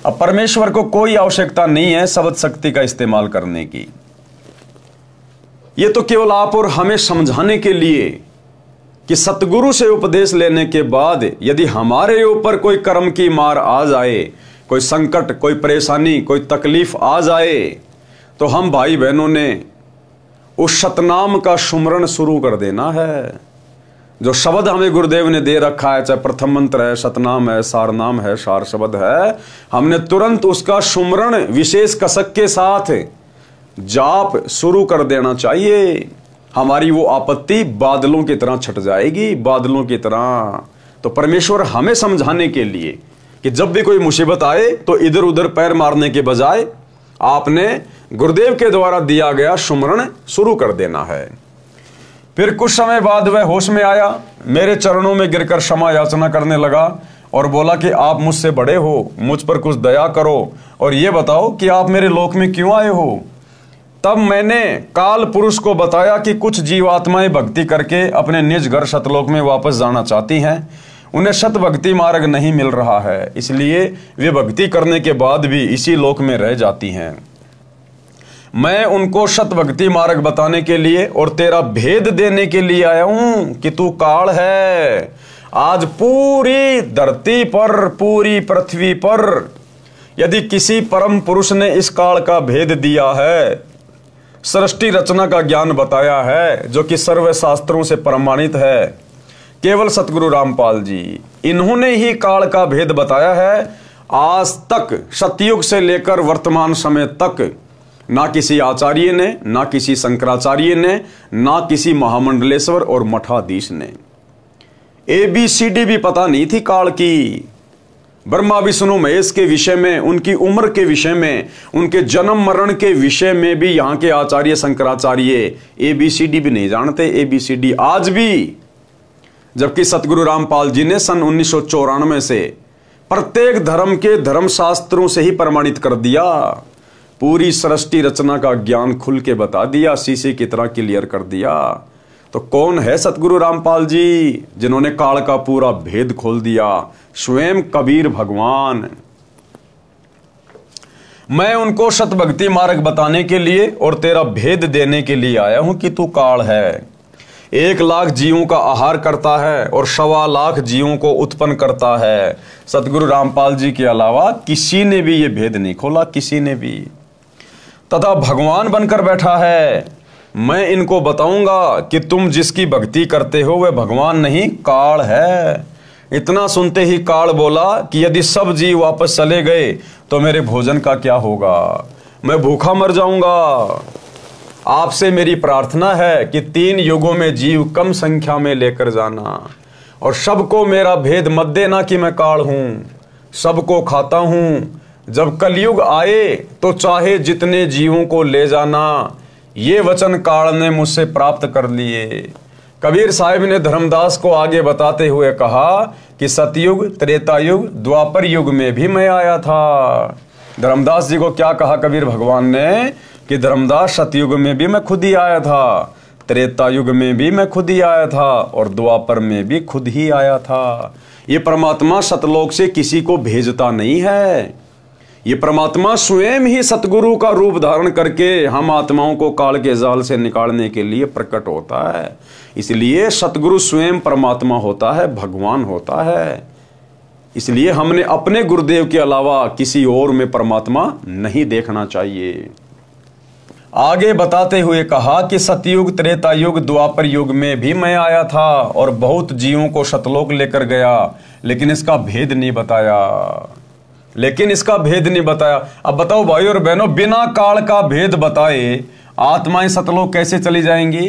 अब परमेश्वर को कोई आवश्यकता नहीं है शब्द शक्ति का इस्तेमाल करने की। ये तो केवल आप और हमें समझाने के लिए कि सतगुरु से उपदेश लेने के बाद यदि हमारे ऊपर कोई कर्म की मार आ जाए, कोई संकट, कोई परेशानी, कोई तकलीफ आ जाए, तो हम भाई बहनों ने उस सतनाम का सुमरण शुरू कर देना है। जो शब्द हमें गुरुदेव ने दे रखा है, चाहे प्रथम मंत्र है, सतनाम है, सारनाम है, सार शब्द है, हमने तुरंत उसका सुमरण विशेष कसक के साथ जाप शुरू कर देना चाहिए। हमारी वो आपत्ति बादलों की तरह छट जाएगी, बादलों की तरह। तो परमेश्वर हमें समझाने के लिए कि जब भी कोई मुसीबत आए तो इधर उधर पैर मारने के बजाय आपने गुरुदेव के द्वारा दिया गया सुमरण शुरू कर देना है। फिर कुछ समय बाद वह होश में आया, मेरे चरणों में गिरकर क्षमा याचना करने लगा और बोला कि आप मुझसे बड़े हो, मुझ पर कुछ दया करो और ये बताओ कि आप मेरे लोक में क्यों आए हो। तब मैंने काल पुरुष को बताया कि कुछ जीवात्माएं भक्ति करके अपने निज घर सतलोक में वापस जाना चाहती हैं, उन्हें सत भक्ति मार्ग नहीं मिल रहा है, इसलिए वे भक्ति करने के बाद भी इसी लोक में रह जाती हैं। मैं उनको सत भक्ति मार्ग बताने के लिए और तेरा भेद देने के लिए आया हूं कि तू काल है। आज पूरी धरती पर, पूरी पृथ्वी पर यदि किसी परम पुरुष ने इस काल का भेद दिया है, सृष्टि रचना का ज्ञान बताया है, जो कि सर्व शास्त्रों से प्रमाणित है, केवल सतगुरु रामपाल जी, इन्होंने ही काल का भेद बताया है। आज तक सतयुग से लेकर वर्तमान समय तक ना किसी आचार्य ने, ना किसी शंकराचार्य ने, ना किसी महामंडलेश्वर और मठाधीश ने ABCD भी पता नहीं थी काल की। ब्रह्मा विष्णु महेश के विषय में, उनकी उम्र के विषय में, उनके जन्म मरण के विषय में भी यहाँ के आचार्य शंकराचार्य ABCD भी नहीं जानते। ABCD आज भी, जबकि सतगुरु रामपाल जी ने सन 1994 से प्रत्येक धर्म के धर्मशास्त्रों से ही प्रमाणित कर दिया, पूरी सृष्टि रचना का ज्ञान खुल के बता दिया, शीशे की तरह क्लियर कर दिया। तो कौन है सतगुरु रामपाल जी जिन्होंने काल का पूरा भेद खोल दिया? स्वयं कबीर भगवान। मैं उनको सत भक्ति मार्ग बताने के लिए और तेरा भेद देने के लिए आया हूं कि तू काल है। 1 लाख जीवों का आहार करता है और 1.25 लाख जीवों को उत्पन्न करता है। सतगुरु रामपाल जी के अलावा किसी ने भी ये भेद नहीं खोला, किसी ने भी। तथा भगवान बनकर बैठा है। मैं इनको बताऊंगा कि तुम जिसकी भक्ति करते हो वह भगवान नहीं, काल है। इतना सुनते ही काल बोला कि यदि सब जीव वापस चले गए तो मेरे भोजन का क्या होगा, मैं भूखा मर जाऊंगा। आपसे मेरी प्रार्थना है कि 3 युगों में जीव कम संख्या में लेकर जाना और सबको मेरा भेद मत देना कि मैं काल हूं, सबको खाता हूं। जब कलयुग आए तो चाहे जितने जीवों को ले जाना, ये वचन काल ने मुझसे प्राप्त कर लिए। कबीर साहिब ने धर्मदास को आगे बताते हुए कहा कि सतयुग, त्रेता युग, द्वापर युग में भी मैं आया था। धर्मदास जी को क्या कहा कबीर भगवान ने कि धर्मदास, सतयुग में भी मैं खुद ही आया था, त्रेता युग में भी मैं खुद ही आया था और द्वापर में भी खुद ही आया था। ये परमात्मा सतलोक से किसी को भेजता नहीं है, ये परमात्मा स्वयं ही सतगुरु का रूप धारण करके हम आत्माओं को काल के जाल से निकालने के लिए प्रकट होता है। इसलिए सतगुरु स्वयं परमात्मा होता है, भगवान होता है। इसलिए हमने अपने गुरुदेव के अलावा किसी और में परमात्मा नहीं देखना चाहिए। आगे बताते हुए कहा कि सतयुग, त्रेता युग, द्वापर युग में भी मैं आया था और बहुत जीवों को सतलोक लेकर गया, लेकिन इसका भेद नहीं बताया, अब बताओ भाई और बहनों, बिना काल का भेद बताए आत्माएं सतलोक कैसे चली जाएंगी?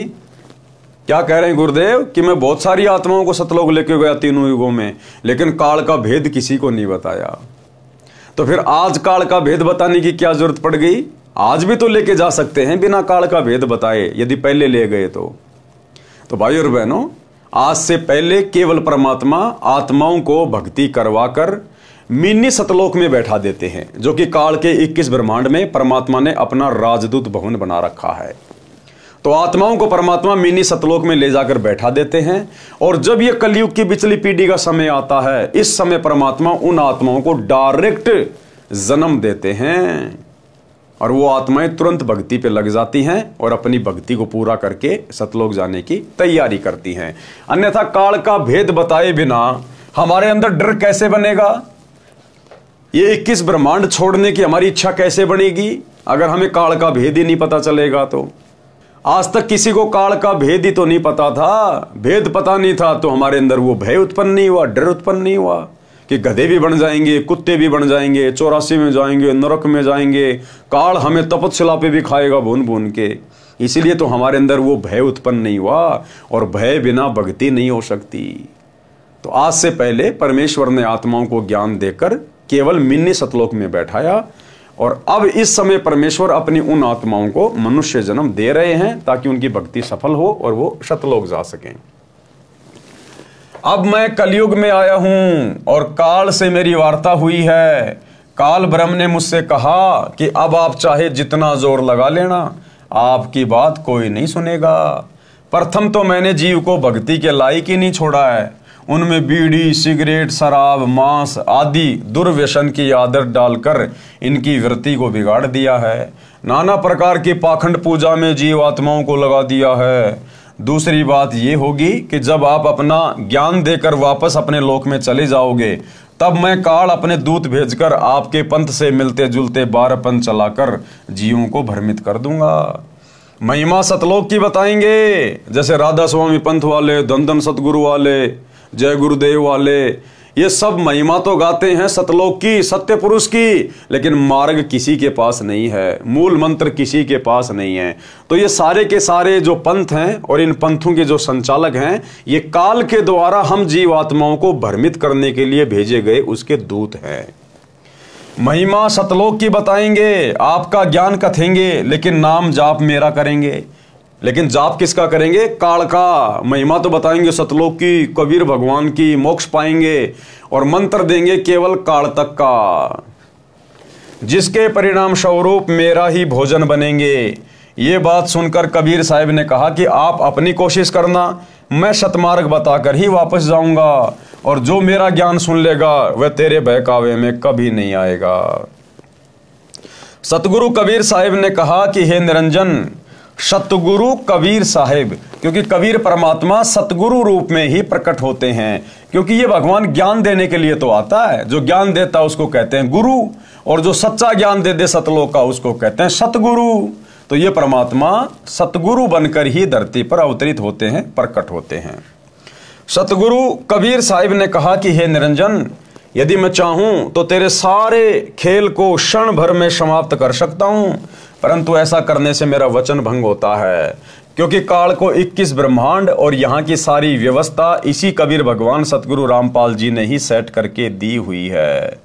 क्या कह रहे हैं गुरुदेव कि मैं बहुत सारी आत्माओं को सतलोक लेके गया 3 युगों में, लेकिन काल का भेद किसी को नहीं बताया। तो फिर आज काल का भेद बताने की क्या जरूरत पड़ गई? आज भी तो लेके जा सकते हैं बिना काल का भेद बताए, यदि पहले ले गए तो भाई और बहनों, आज से पहले केवल परमात्मा आत्माओं को भक्ति करवाकर मिनी सतलोक में बैठा देते हैं, जो कि काल के 21 ब्रह्मांड में परमात्मा ने अपना राजदूत भवन बना रखा है। तो आत्माओं को परमात्मा मिनी सतलोक में ले जाकर बैठा देते हैं, और जब ये कलयुग की पिछली पीढ़ी का समय आता है, इस समय परमात्मा उन आत्माओं को डायरेक्ट जन्म देते हैं और वो आत्माएं तुरंत भक्ति पे लग जाती हैं और अपनी भक्ति को पूरा करके सतलोक जाने की तैयारी करती हैं। अन्यथा काल का भेद बताए बिना हमारे अंदर डर कैसे बनेगा? ये 21 ब्रह्मांड छोड़ने की हमारी इच्छा कैसे बनेगी अगर हमें काल का भेद ही नहीं पता चलेगा? तो आज तक किसी को काल का भेद ही तो नहीं पता था, भेद पता नहीं था, तो हमारे अंदर वो भय उत्पन्न नहीं हुआ, डर उत्पन्न नहीं हुआ कि गधे भी बन जाएंगे, कुत्ते भी बन जाएंगे, 84 में जाएंगे, नरक में जाएंगे, काल हमें तपस्या पे भी खाएगा भून भून के। इसीलिए तो हमारे अंदर वो भय उत्पन्न नहीं हुआ, और भय बिना भक्ति नहीं हो सकती। तो आज से पहले परमेश्वर ने आत्माओं को ज्ञान देकर केवल मिनी सतलोक में बैठाया, और अब इस समय परमेश्वर अपनी उन आत्माओं को मनुष्य जन्म दे रहे हैं ताकि उनकी भक्ति सफल हो और वो सतलोक जा सकें। अब मैं कलयुग में आया हूं और काल से मेरी वार्ता हुई है। काल ब्रह्म ने मुझसे कहा कि अब आप चाहे जितना जोर लगा लेना, आपकी बात कोई नहीं सुनेगा। प्रथम तो मैंने जीव को भक्ति के लायक ही नहीं छोड़ा है। उनमें बीड़ी, सिगरेट, शराब, मांस आदि दुर्व्यसन की आदत डालकर इनकी वृत्ति को बिगाड़ दिया है। नाना प्रकार की पाखंड पूजा में जीव आत्माओं को लगा दिया है। दूसरी बात ये होगी कि जब आप अपना ज्ञान देकर वापस अपने लोक में चले जाओगे, तब मैं काल अपने दूत भेजकर आपके पंथ से मिलते जुलते 12 पंथ चलाकर जीवों को भ्रमित कर दूंगा। महिमा सतलोक की बताएंगे, जैसे राधा स्वामी पंथ वाले, धन सतगुरु वाले, जय गुरुदेव वाले, ये सब महिमा तो गाते हैं सतलोक की, सत्य पुरुष की, लेकिन मार्ग किसी के पास नहीं है, मूल मंत्र किसी के पास नहीं है। तो ये सारे के सारे जो पंथ हैं और इन पंथों के जो संचालक हैं, ये काल के द्वारा हम जीवात्माओं को भ्रमित करने के लिए भेजे गए उसके दूत हैं। महिमा सतलोक की बताएंगे, आपका ज्ञान कथेंगे, लेकिन नाम जाप मेरा करेंगे। लेकिन जाप किसका करेंगे? काल का। महिमा तो बताएंगे सतलोक की, कबीर भगवान की, मोक्ष पाएंगे, और मंत्र देंगे केवल काल तक का, जिसके परिणाम स्वरूप मेरा ही भोजन बनेंगे। ये बात सुनकर कबीर साहब ने कहा कि आप अपनी कोशिश करना, मैं सतमार्ग बताकर ही वापस जाऊंगा, और जो मेरा ज्ञान सुन लेगा वह तेरे बहकावे में कभी नहीं आएगा। सतगुरु कबीर साहब ने कहा कि हे निरंजन, सतगुरु कबीर साहिब, क्योंकि कबीर परमात्मा सतगुरु रूप में ही प्रकट होते हैं, क्योंकि ये भगवान ज्ञान देने के लिए तो आता है। जो ज्ञान देता है उसको कहते हैं गुरु, और जो सच्चा ज्ञान दे दे सतलोक का उसको कहते हैं सतगुरु। तो ये परमात्मा सतगुरु बनकर ही धरती पर अवतरित होते हैं, प्रकट होते हैं। सतगुरु कबीर साहिब ने कहा कि हे निरंजन, यदि मैं चाहूं तो तेरे सारे खेल को क्षण भर में समाप्त कर सकता हूं, परंतु ऐसा करने से मेरा वचन भंग होता है, क्योंकि काल को 21 ब्रह्मांड और यहाँ की सारी व्यवस्था इसी कबीर भगवान सतगुरु रामपाल जी ने ही सेट करके दी हुई है।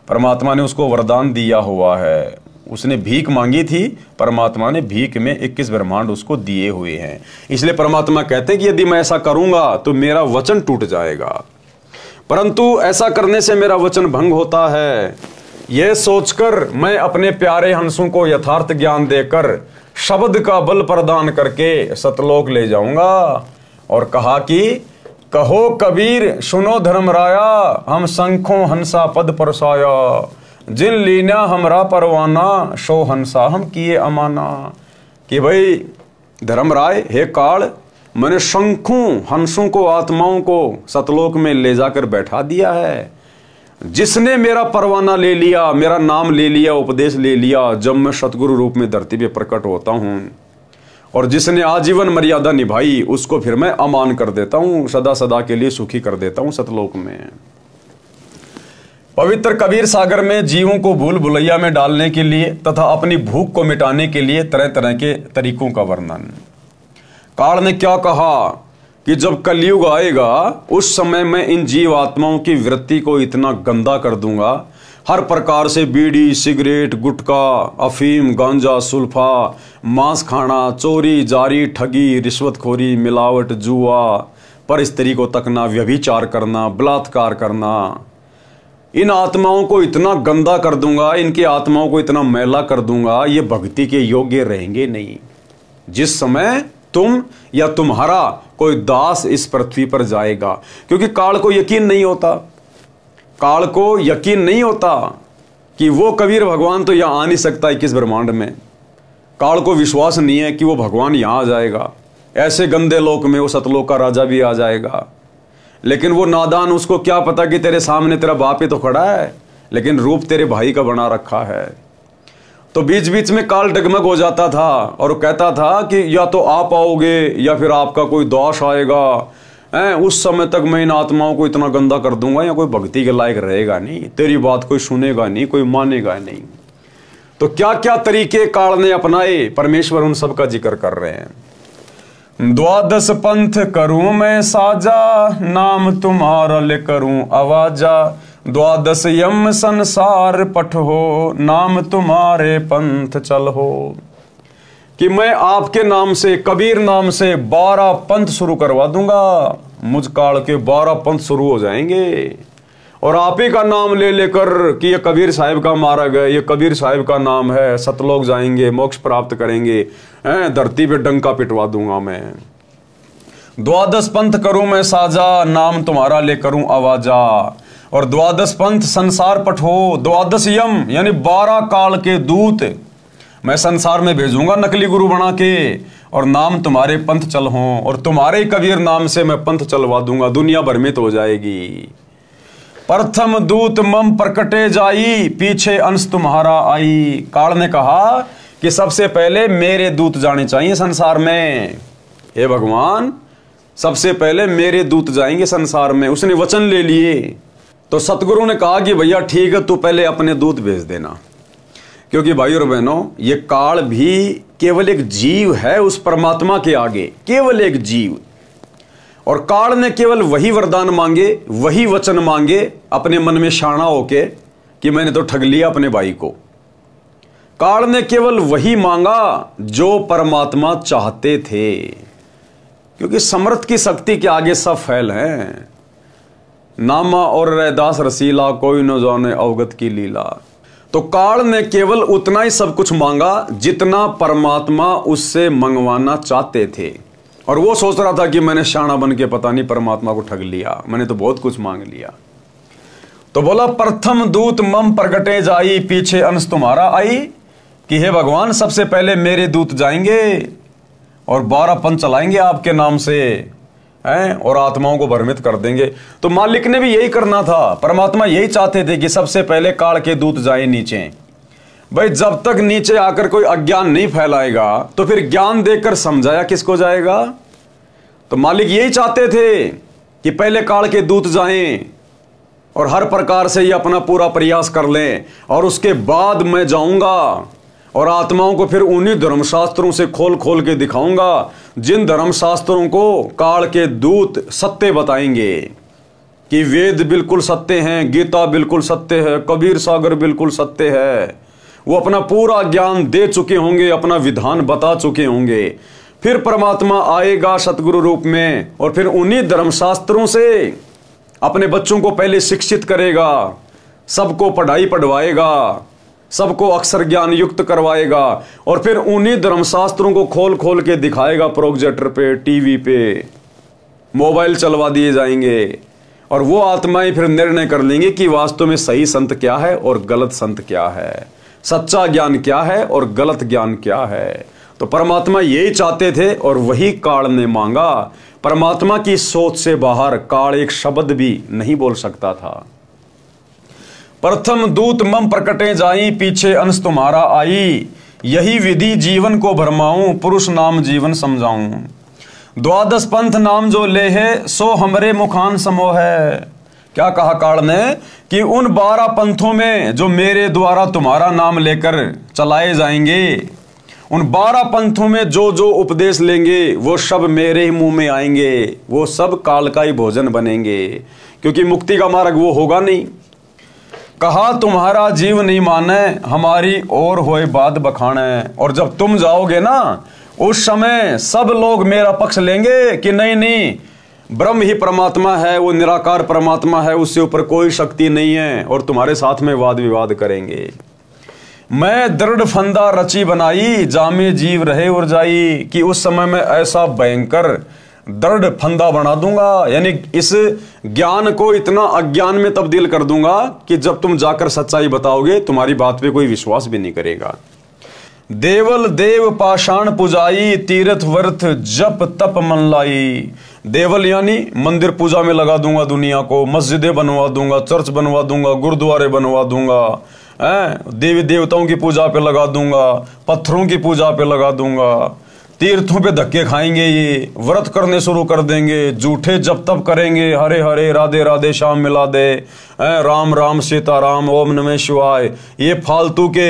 परमात्मा ने उसको वरदान दिया हुआ है, उसने भीख मांगी थी, परमात्मा ने भीख में 21 ब्रह्मांड उसको दिए हुए हैं। इसलिए परमात्मा कहते हैं कि यदि मैं ऐसा करूंगा तो मेरा वचन टूट जाएगा, परंतु ऐसा करने से मेरा वचन भंग होता है। यह सोचकर मैं अपने प्यारे हंसों को यथार्थ ज्ञान देकर शब्द का बल प्रदान करके सतलोक ले जाऊंगा। और कहा कि कहो कबीर सुनो धर्मराया, हम शंखों हंसा पद परसाया, जिन लीना हमरा परवाना, सो हंसा हम किए अमाना। कि भाई धर्मराय, हे काल, मैंने शंखों हंसों को, आत्माओं को सतलोक में ले जाकर बैठा दिया है। जिसने मेरा परवाना ले लिया, मेरा नाम ले लिया, उपदेश ले लिया, जब मैं सतगुरु रूप में धरती पे प्रकट होता हूं, और जिसने आजीवन मर्यादा निभाई, उसको फिर मैं अमान कर देता हूं, सदा सदा के लिए सुखी कर देता हूं सतलोक में। पवित्र कबीर सागर में जीवों को भूल भुलैया में डालने के लिए तथा अपनी भूख को मिटाने के लिए तरह तरह के तरीकों का वर्णन। काल ने क्या कहा कि जब कलयुग आएगा उस समय मैं इन जीव आत्माओं की वृत्ति को इतना गंदा कर दूंगा, हर प्रकार से बीड़ी, सिगरेट, गुटखा, अफीम, गांजा, सुल्फा, मांस खाना, चोरी, जारी, ठगी, रिश्वतखोरी, मिलावट, जुआ, पर स्त्री को तकना, व्यभिचार करना, बलात्कार करना, इन आत्माओं को इतना गंदा कर दूंगा, इनकी आत्माओं को इतना मैला कर दूंगा, ये भक्ति के योग्य रहेंगे नहीं। जिस समय तुम या तुम्हारा कोई दास इस पृथ्वी पर जाएगा, क्योंकि काल को यकीन नहीं होता, काल को यकीन नहीं होता कि वो कबीर भगवान तो यहां आ नहीं सकता 21 ब्रह्मांड में। काल को विश्वास नहीं है कि वो भगवान यहां आ जाएगा, ऐसे गंदे लोक में वो सतलोक का राजा भी आ जाएगा। लेकिन वो नादान, उसको क्या पता कि तेरे सामने तेरा बाप ही तो खड़ा है, लेकिन रूप तेरे भाई का बना रखा है। तो बीच बीच में काल डगमग हो जाता था और कहता था कि या तो आप आओगे या फिर आपका कोई दोष आएगा, उस समय तक मैं इन आत्माओं को इतना गंदा कर दूंगा, या कोई भक्ति के लायक रहेगा नहीं, तेरी बात कोई सुनेगा नहीं, कोई मानेगा नहीं। तो क्या क्या तरीके काल ने अपनाए, परमेश्वर उन सब का जिक्र कर रहे हैं। 12 पंथ करूं मैं साजा, नाम तुम्हारा ले करूं आवाजा, 12 यम संसार पठ हो, नाम तुम्हारे पंथ चल हो। कि मैं आपके नाम से, कबीर नाम से 12 पंथ शुरू करवा दूंगा, मुझ काल के 12 पंथ शुरू हो जाएंगे। और आप ही का नाम ले लेकर कि ये कबीर साहिब का मार्ग है, ये कबीर साहिब का नाम है, सतलोक जाएंगे, मोक्ष प्राप्त करेंगे, धरती पे डंका पिटवा दूंगा मैं। 12 पंथ करूं मैं साजा, नाम तुम्हारा ले करूं आवाजा। और 12 पंथ संसार पठो, 12 यम यानी 12 काल के दूत मैं संसार में भेजूंगा नकली गुरु बना के, और नाम तुम्हारे पंथ चल हों, और तुम्हारे कबीर नाम से मैं पंथ चलवा दूंगा, दुनिया भ्रमित हो जाएगी। प्रथम दूत मम प्रकटे जाई, पीछे अंश तुम्हारा आई। काल ने कहा कि सबसे पहले मेरे दूत जाने चाहिए संसार में। हे भगवान, सबसे पहले मेरे दूत जाएंगे संसार में। उसने वचन ले लिए। तो सतगुरु ने कहा कि भैया ठीक है, तू पहले अपने दूत भेज देना, क्योंकि भाई और बहनों, ये काल भी केवल एक जीव है उस परमात्मा के आगे, केवल एक जीव। और काल ने केवल वही वरदान मांगे, वही वचन मांगे अपने मन में शाना होके कि मैंने तो ठग लिया अपने भाई को। काल ने केवल वही मांगा जो परमात्मा चाहते थे, क्योंकि समर्थ की शक्ति के आगे सब फैल हैं। नामा और रैदास रसीला, कोई न जाने अवगत की लीला। तो काल ने केवल उतना ही सब कुछ मांगा जितना परमात्मा उससे मंगवाना चाहते थे। और वो सोच रहा था कि मैंने शाना बन के पता नहीं परमात्मा को ठग लिया, मैंने तो बहुत कुछ मांग लिया। तो बोला प्रथम दूत मम प्रगटे जाई, पीछे अंश तुम्हारा आई। कि हे भगवान, सबसे पहले मेरे दूत जाएंगे और 12 पंथ चलाएंगे आपके नाम से हैं, और आत्माओं को भ्रमित कर देंगे। तो मालिक ने भी यही करना था, परमात्मा यही चाहते थे कि सबसे पहले काल के दूत जाए नीचे। भाई जब तक नीचे आकर कोई अज्ञान नहीं फैलाएगा तो फिर ज्ञान देकर समझाया किसको जाएगा। तो मालिक यही चाहते थे कि पहले काल के दूत जाएं और हर प्रकार से ये अपना पूरा प्रयास कर लें, और उसके बाद मैं जाऊंगा और आत्माओं को फिर उन्हीं धर्मशास्त्रों से खोल खोल के दिखाऊंगा जिन धर्मशास्त्रों को काल के दूत सत्य बताएंगे कि वेद बिल्कुल सत्य हैं, गीता बिल्कुल सत्य है, कबीर सागर बिल्कुल सत्य है। वो अपना पूरा ज्ञान दे चुके होंगे, अपना विधान बता चुके होंगे। फिर परमात्मा आएगा सतगुरु रूप में और फिर उन्हीं धर्मशास्त्रों से अपने बच्चों को पहले शिक्षित करेगा, सबको पढ़ाई पढ़वाएगा, सबको अक्षर ज्ञान युक्त करवाएगा, और फिर उन्हीं धर्मशास्त्रों को खोल खोल के दिखाएगा। प्रोजेक्टर पे, टीवी पे, मोबाइल चलवा दिए जाएंगे, और वो आत्माएं फिर निर्णय कर लेंगे कि वास्तव में सही संत क्या है और गलत संत क्या है, सच्चा ज्ञान क्या है और गलत ज्ञान क्या है। तो परमात्मा यही चाहते थे और वही काल ने मांगा। परमात्मा की सोच से बाहर काल एक शब्द भी नहीं बोल सकता था। प्रथम दूत मम प्रकटे जाई, पीछे अंश तुम्हारा आई। यही विधि जीवन को भरमाऊं, पुरुष नाम जीवन समझाऊं। 12 पंथ नाम जो ले है, सो हमरे मुखान समोह है। क्या कहा काल ने कि उन 12 पंथों में जो मेरे द्वारा तुम्हारा नाम लेकर चलाए जाएंगे, उन 12 पंथों में जो जो उपदेश लेंगे वो सब मेरे ही मुंह में आएंगे, वो सब काल का ही भोजन बनेंगे, क्योंकि मुक्ति का मार्ग वो होगा नहीं। कहा तुम्हारा जीव नहीं माने, हमारी और होए बात बखाने। और जब तुम जाओगे ना, उस समय सब लोग मेरा पक्ष लेंगे कि नहीं नहीं, ब्रह्म ही परमात्मा है, वो निराकार परमात्मा है, उससे ऊपर कोई शक्ति नहीं है, और तुम्हारे साथ में वाद विवाद करेंगे। मैं दृढ़ फंदा रची बनाई, जामे जीव रहे और जाई। कि उस समय में ऐसा भयंकर दृढ़ फंदा बना दूंगा, यानी इस ज्ञान को इतना अज्ञान में तब्दील कर दूंगा कि जब तुम जाकर सच्चाई बताओगे तुम्हारी बात पे कोई विश्वास भी नहीं करेगा। देवल देव पाषाण पुजाई, तीर्थ वर्थ जप तप मन लाई। देवल यानी मंदिर पूजा में लगा दूंगा दुनिया को, मस्जिदें बनवा दूंगा, चर्च बनवा दूंगा, गुरुद्वारे बनवा दूंगा, देवी देवताओं की पूजा पे लगा दूंगा, पत्थरों की पूजा पे लगा दूंगा, तीर्थों पे धक्के खाएंगे, ये व्रत करने शुरू कर देंगे, झूठे जप तप करेंगे, हरे हरे राधे राधे श्याम मिला दे, राम राम सीताराम ओम नमः शिवाय, ये फालतू के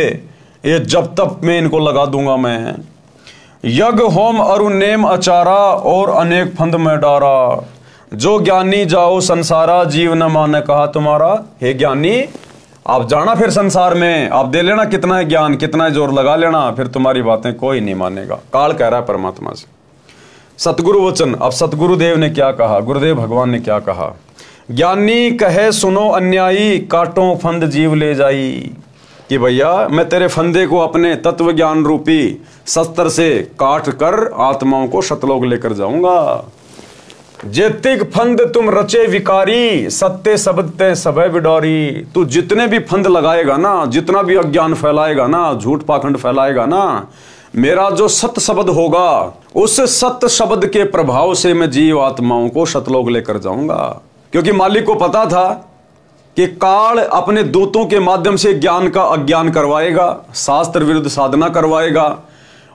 ये जप तप में इनको लगा दूंगा मैं। यज्ञ होम अरु नेम अचारा, और अनेक फंद में डारा। जो ज्ञानी जाओ संसारा, जीव न माने कहा तुम्हारा। हे ज्ञानी, आप जाना फिर संसार में, आप दे लेना कितना है ज्ञान, कितना है जोर लगा लेना, फिर तुम्हारी बातें कोई नहीं मानेगा। काल कह रहा है परमात्मा से। सतगुरु वचन। अब सतगुरुदेव ने क्या कहा, गुरुदेव भगवान ने क्या कहा, ज्ञानी कहे सुनो अन्यायी, काटो फंद जीव ले जाई। कि भैया मैं तेरे फंदे को अपने तत्व ज्ञान रूपी शस्त्र से काट कर आत्माओं को सतलोक लेकर जाऊंगा। जेतिक फंद तुम रचे विकारी, सत्य शब्द ते सबे बिडौरी। तू जितने भी फंद लगाएगा ना, जितना भी अज्ञान फैलाएगा ना, झूठ पाखंड फैलाएगा ना, मेरा जो सत्य शब्द होगा उस सत्य शब्द के प्रभाव से मैं जीव आत्माओं को सतलोक लेकर जाऊंगा। क्योंकि मालिक को पता था कि काल अपने दूतों के माध्यम से ज्ञान का अज्ञान करवाएगा, शास्त्र विरुद्ध साधना करवाएगा,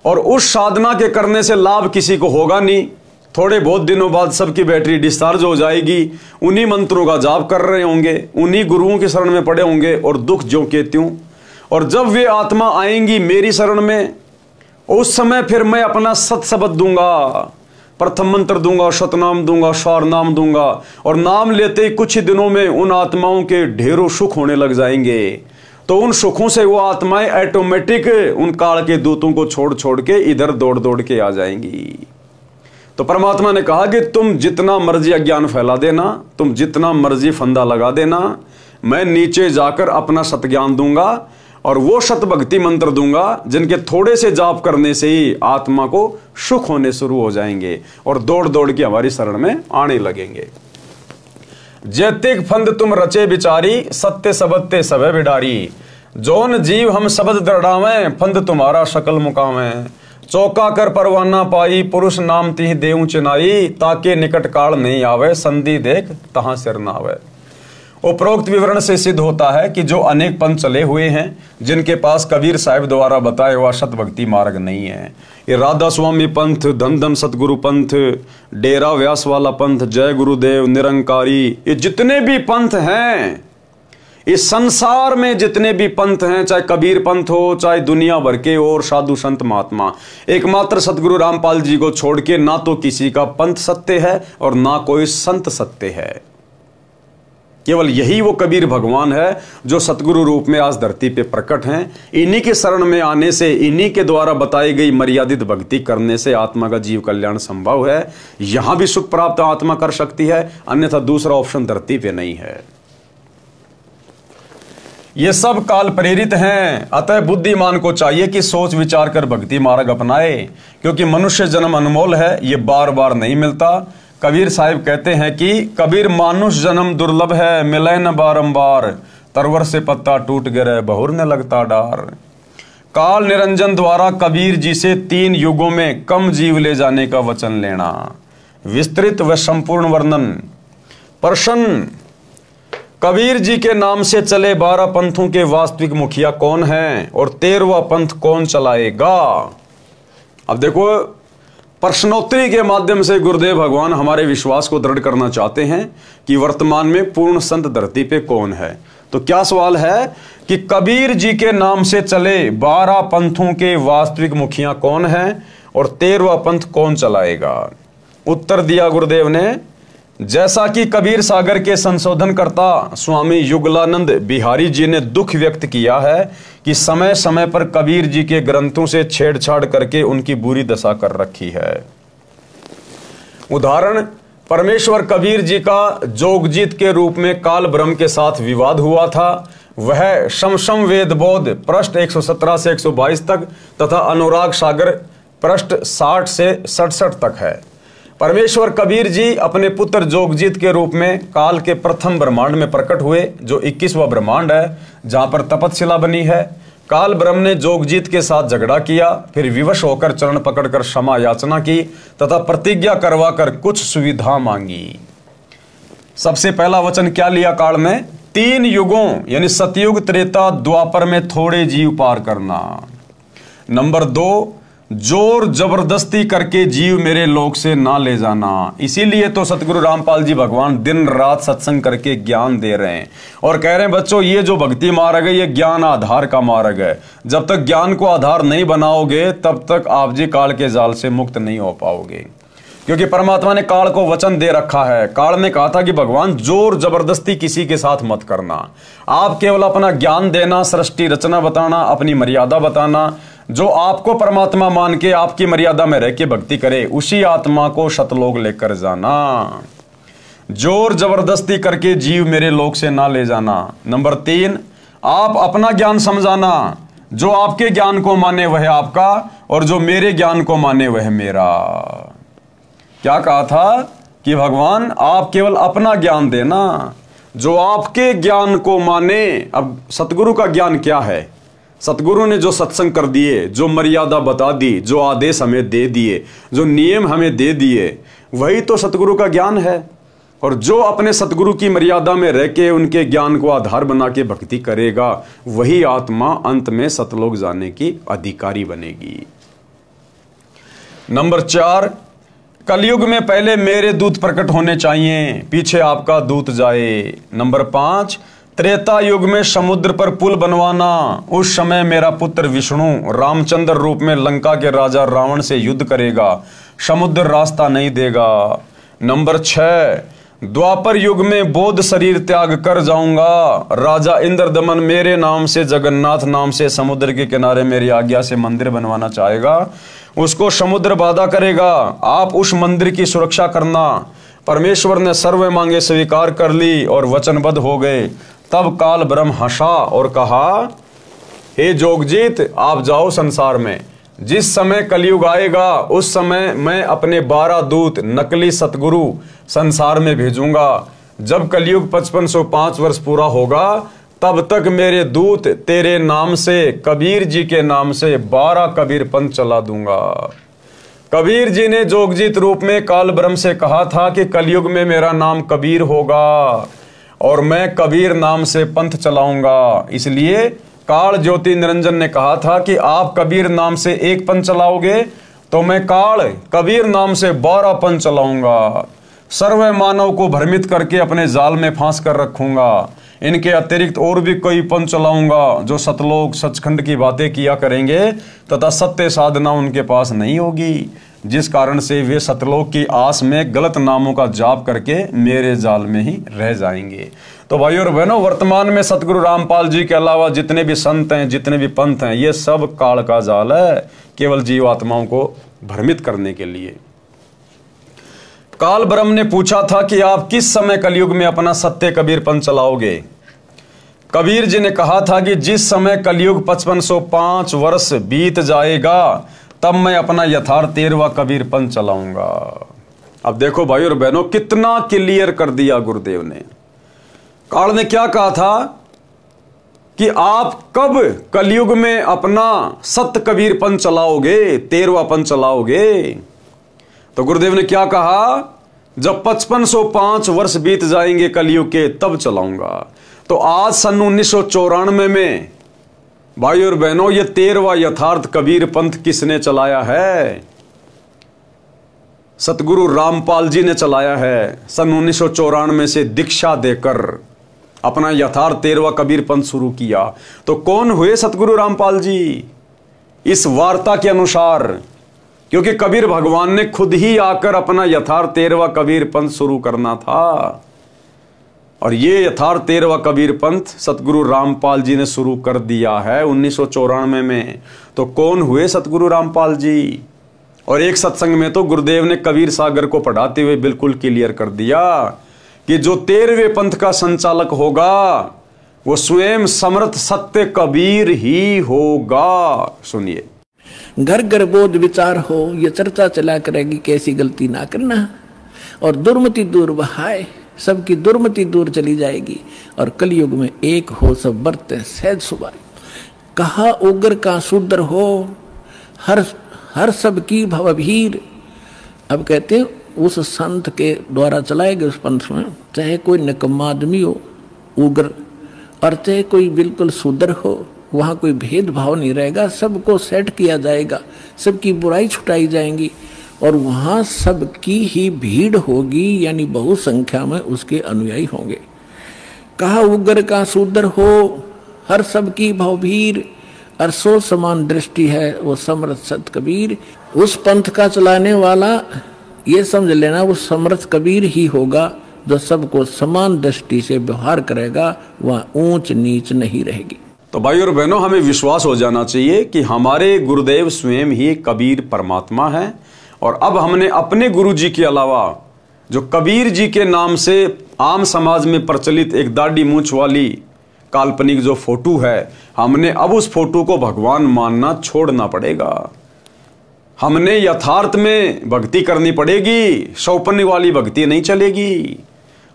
और उस साधना के करने से लाभ किसी को होगा नहीं। थोड़े बहुत दिनों बाद सबकी बैटरी डिस्चार्ज हो जाएगी, उन्हीं मंत्रों का जाप कर रहे होंगे, उन्हीं गुरुओं की शरण में पड़े होंगे, और दुख ज्यों के त्यों। और जब वे आत्मा आएंगी मेरी शरण में, उस समय फिर मैं अपना सत शब्द दूंगा, प्रथम मंत्र दूंगा, सतनाम दूंगा, स्वार नाम दूंगा, और नाम लेते ही कुछ ही दिनों में उन आत्माओं के ढेरों सुख होने लग जाएंगे। तो उन सुखों से वो आत्माएं ऑटोमेटिक उन काल के दूतों को छोड़ छोड़ के इधर दौड़ दौड़ के आ जाएंगी। तो परमात्मा ने कहा कि तुम जितना मर्जी अज्ञान फैला देना, तुम जितना मर्जी फंदा लगा देना, मैं नीचे जाकर अपना सतज्ञान दूंगा और वो सत भक्ति मंत्र दूंगा जिनके थोड़े से जाप करने से ही आत्मा को सुख होने शुरू हो जाएंगे और दौड़ दौड़ के हमारी शरण में आने लगेंगे। जैतिक फंद तुम रचे बिचारी, सत्य सबत्ते सबे बिडारी। जौन जीव हम शब्द दृढ़ावें, फंद तुम्हारा शकल मुकावें। चौका कर परवाना पाई, पुरुष नाम तिह देऊ चिनाई। ताके निकट काल नहीं आवे, संधि देख तहां सिर न आवे। उपरोक्त विवरण से सिद्ध होता है कि जो अनेक पंथ चले हुए हैं, जिनके पास कबीर साहिब द्वारा बताया हुआ सत भक्ति मार्ग नहीं है, ये राधा स्वामी पंथ, धन धन सतगुरु पंथ, डेरा व्यास वाला पंथ, जय गुरुदेव, निरंकारी, ये जितने भी पंथ हैं, इस संसार में जितने भी पंथ हैं, चाहे कबीर पंथ हो, चाहे दुनिया भर के और साधु संत महात्मा, एकमात्र सतगुरु रामपाल जी को छोड़ के ना तो किसी का पंथ सत्य है और ना कोई संत सत्य है। केवल यही वो कबीर भगवान है जो सतगुरु रूप में आज धरती पे प्रकट हैं। इन्हीं के शरण में आने से, इन्हीं के द्वारा बताई गई मर्यादित भक्ति करने से आत्मा का जीव कल्याण संभव है। यहां भी सुख प्राप्त आत्मा कर सकती है, अन्यथा दूसरा ऑप्शन धरती पे नहीं है। ये सब काल प्रेरित हैं, अतः बुद्धिमान को चाहिए कि सोच विचार कर भक्ति मार्ग अपनाए, क्योंकि मनुष्य जन्म अनमोल है, ये बार बार नहीं मिलता। कबीर साहिब कहते हैं कि कबीर मानुष जन्म दुर्लभ है, मिले न बारंबार, तरवर से पत्ता टूट गिरे बहुर न लगता डार। काल निरंजन द्वारा कबीर जी से 3 युगों में कम जीव ले जाने का वचन लेना। विस्तृत व संपूर्ण वर्णन। प्रश्न, कबीर जी के नाम से चले 12 पंथों के वास्तविक मुखिया कौन हैं और 13वां पंथ कौन चलाएगा? अब देखो, प्रश्नोत्तरी के माध्यम से गुरुदेव भगवान हमारे विश्वास को दृढ़ करना चाहते हैं कि वर्तमान में पूर्ण संत धरती पे कौन है। तो क्या सवाल है कि कबीर जी के नाम से चले 12 पंथों के वास्तविक मुखिया कौन हैं और 13वां पंथ कौन चलाएगा? उत्तर दिया गुरुदेव ने, जैसा कि कबीर सागर के संशोधनकर्ता स्वामी युगलानंद बिहारी जी ने दुख व्यक्त किया है कि समय समय पर कबीर जी के ग्रंथों से छेड़छाड़ करके उनकी बुरी दशा कर रखी है। उदाहरण, परमेश्वर कबीर जी का जोगजीत के रूप में काल ब्रह्म के साथ विवाद हुआ था। वह शमशम वेद बोध पृष्ठ 117 से 122 तक तथा अनुराग सागर पृष्ठ 60 से 67 तक है। परमेश्वर कबीर जी अपने पुत्र जोगजीत के रूप में काल के प्रथम ब्रह्मांड में प्रकट हुए, जो 21वां ब्रह्मांड है, जहां पर तपतशिला बनी है। काल ब्रह्म ने जोगजीत के साथ झगड़ा किया, फिर विवश होकर चरण पकड़कर क्षमा याचना की तथा प्रतिज्ञा करवाकर कुछ सुविधा मांगी। सबसे पहला वचन क्या लिया काल में? 3 युगों यानी सतयुग, त्रेता, द्वापर में थोड़े जीव पार करना। नंबर 2, जोर जबरदस्ती करके जीव मेरे लोक से ना ले जाना। इसीलिए तो सतगुरु रामपाल जी भगवान दिन रात सत्संग करके ज्ञान दे रहे हैं और कह रहे हैं, बच्चों ये जो भक्ति मार्ग है ये ज्ञान आधार का मार्ग है। जब तक ज्ञान को आधार नहीं बनाओगे तब तक आप जी काल के जाल से मुक्त नहीं हो पाओगे। क्योंकि परमात्मा ने काल को वचन दे रखा है। काल ने कहा था कि भगवान जोर जबरदस्ती किसी के साथ मत करना, आप केवल अपना ज्ञान देना, सृष्टि रचना बताना, अपनी मर्यादा बताना। जो आपको परमात्मा मान के आपकी मर्यादा में रह के भक्ति करे, उसी आत्मा को सतलोक लेकर जाना। जोर जबरदस्ती करके जीव मेरे लोक से ना ले जाना। नंबर 3, आप अपना ज्ञान समझाना। जो आपके ज्ञान को माने वह आपका, और जो मेरे ज्ञान को माने वह मेरा। क्या कहा था कि भगवान आप केवल अपना ज्ञान देना, जो आपके ज्ञान को माने। अब सतगुरु का ज्ञान क्या है? सतगुरु ने जो सत्संग कर दिए, जो मर्यादा बता दी, जो आदेश हमें दे दिए, जो नियम हमें दे दिए, वही तो सतगुरु का ज्ञान है। और जो अपने सतगुरु की मर्यादा में रह के उनके ज्ञान को आधार बना के भक्ति करेगा, वही आत्मा अंत में सतलोक जाने की अधिकारी बनेगी। नंबर 4, कलयुग में पहले मेरे दूत प्रकट होने चाहिए, पीछे आपका दूत जाए। नंबर 5, त्रेता युग में समुद्र पर पुल बनवाना। उस समय मेरा पुत्र विष्णु रामचंद्र रूप में लंका के राजा रावण से युद्ध करेगा, समुद्र रास्ता नहीं देगा। नंबर 6, द्वापर युग में बौद्ध शरीर त्याग कर जाऊंगा, राजा इंद्रदमन मेरे नाम से, जगन्नाथ नाम से समुद्र के किनारे मेरी आज्ञा से मंदिर बनवाना चाहेगा, उसको समुद्र बाधा करेगा। आप उस मंदिर की सुरक्षा करना। परमेश्वर ने सर्व मांगे स्वीकार कर ली और वचनबद्ध हो गए। तब काल ब्रह्म हंसा और कहा, हे जोगजीत, आप जाओ संसार में। जिस समय कलयुग आएगा उस समय मैं अपने 12 दूत नकली सतगुरु संसार में भेजूंगा। जब कलयुग 5505 वर्ष पूरा होगा, तब तक मेरे दूत तेरे नाम से, कबीर जी के नाम से 12 कबीर पंथ चला दूंगा। कबीर जी ने जोगजीत रूप में काल ब्रह्म से कहा था कि कलयुग में मेरा नाम कबीर होगा और मैं कबीर नाम से पंथ चलाऊंगा। इसलिए काल ज्योति निरंजन ने कहा था कि आप कबीर नाम से एक पंथ चलाओगे तो मैं काल कबीर नाम से 12 पंथ चलाऊंगा। सर्व मानव को भ्रमित करके अपने जाल में फांस कर रखूंगा। इनके अतिरिक्त और भी कई पंथ चलाऊंगा जो सतलोक सचखंड की बातें किया करेंगे तथा सत्य साधना उनके पास नहीं होगी, जिस कारण से वे सतलोक की आस में गलत नामों का जाप करके मेरे जाल में ही रह जाएंगे। तो भाइयों और बहनों, वर्तमान में सतगुरु रामपाल जी के अलावा जितने भी संत हैं, जितने भी पंथ हैं, ये सब काल का जाल है, केवल जीवात्माओं को भ्रमित करने के लिए। काल ब्रह्म ने पूछा था कि आप किस समय कलयुग में अपना सत्य कबीर पंथ चलाओगे। कबीर जी ने कहा था कि जिस समय कलयुग 5505 वर्ष बीत जाएगा तब मैं अपना यथार्थ 13वां कबीर पंथ चलाऊंगा। अब देखो भाई और बहनों, कितना क्लियर कर दिया गुरुदेव ने। काल ने क्या कहा था कि आप कब कलयुग में अपना सत्य कबीर पंथ चलाओगे, 13वां पंथ चलाओगे। तो गुरुदेव ने क्या कहा, जब 5505 वर्ष बीत जाएंगे कलयुग के तब चलाऊंगा। तो आज सन 1994 में भाई और बहनों, ये 13वां यथार्थ कबीर पंथ किसने चलाया है? सतगुरु रामपाल जी ने चलाया है। सन 1994 से दीक्षा देकर अपना यथार्थ 13वां कबीर पंथ शुरू किया। तो कौन हुए सतगुरु रामपाल जी? इस वार्ता के अनुसार, क्योंकि कबीर भगवान ने खुद ही आकर अपना यथार्थ 13वां कबीर पंथ शुरू करना था, और ये यथार्थ 13वां कबीर पंथ सतगुरु रामपाल जी ने शुरू कर दिया है 1994 में। तो कौन हुए सतगुरु रामपाल जी? और एक सत्संग में तो गुरुदेव ने कबीर सागर को पढ़ाते हुए बिल्कुल क्लियर कर दिया कि जो 13वें पंथ का संचालक होगा वो स्वयं समर्थ सत्य कबीर ही होगा। सुनिए, घर घर बोध विचार हो, ये चर्चा चला करेगी कैसी गलती ना करना, और दुर्मति दूर बहाए, सबकी दुर्मति दूर चली जाएगी, और कलयुग में एक हो सब बरते सहज सुबाई। कहा उग्र का शूद्र हो, हर सब की भवभीर। अब कहते हैं उस संत के द्वारा चलाए गए उस पंथ में चाहे कोई निकम्मा आदमी हो उग्र, और चाहे कोई बिल्कुल शूद्र हो, वहाँ कोई भेदभाव नहीं रहेगा, सबको सेट किया जाएगा, सबकी बुराई छुटाई जाएंगी, और वहाँ सबकी ही भीड़ होगी, यानी बहु संख्या में उसके अनुयायी होंगे। कहा उग्र का शूद्र हो, हर सबकी भवभीर, अरसों समान दृष्टि है वो समर्थ सत कबीर। उस पंथ का चलाने वाला ये समझ लेना वो समर्थ कबीर ही होगा जो सबको समान दृष्टि से व्यवहार करेगा, वह ऊंच नीच नहीं रहेगी। तो भाई और बहनों, हमें विश्वास हो जाना चाहिए कि हमारे गुरुदेव स्वयं ही कबीर परमात्मा है। और अब हमने अपने गुरु जी के अलावा जो कबीर जी के नाम से आम समाज में प्रचलित एक दाढ़ी मूंछ वाली काल्पनिक जो फोटो है, हमने अब उस फोटो को भगवान मानना छोड़ना पड़ेगा। हमने यथार्थ में भक्ति करनी पड़ेगी, सौपन्य वाली भक्ति नहीं चलेगी।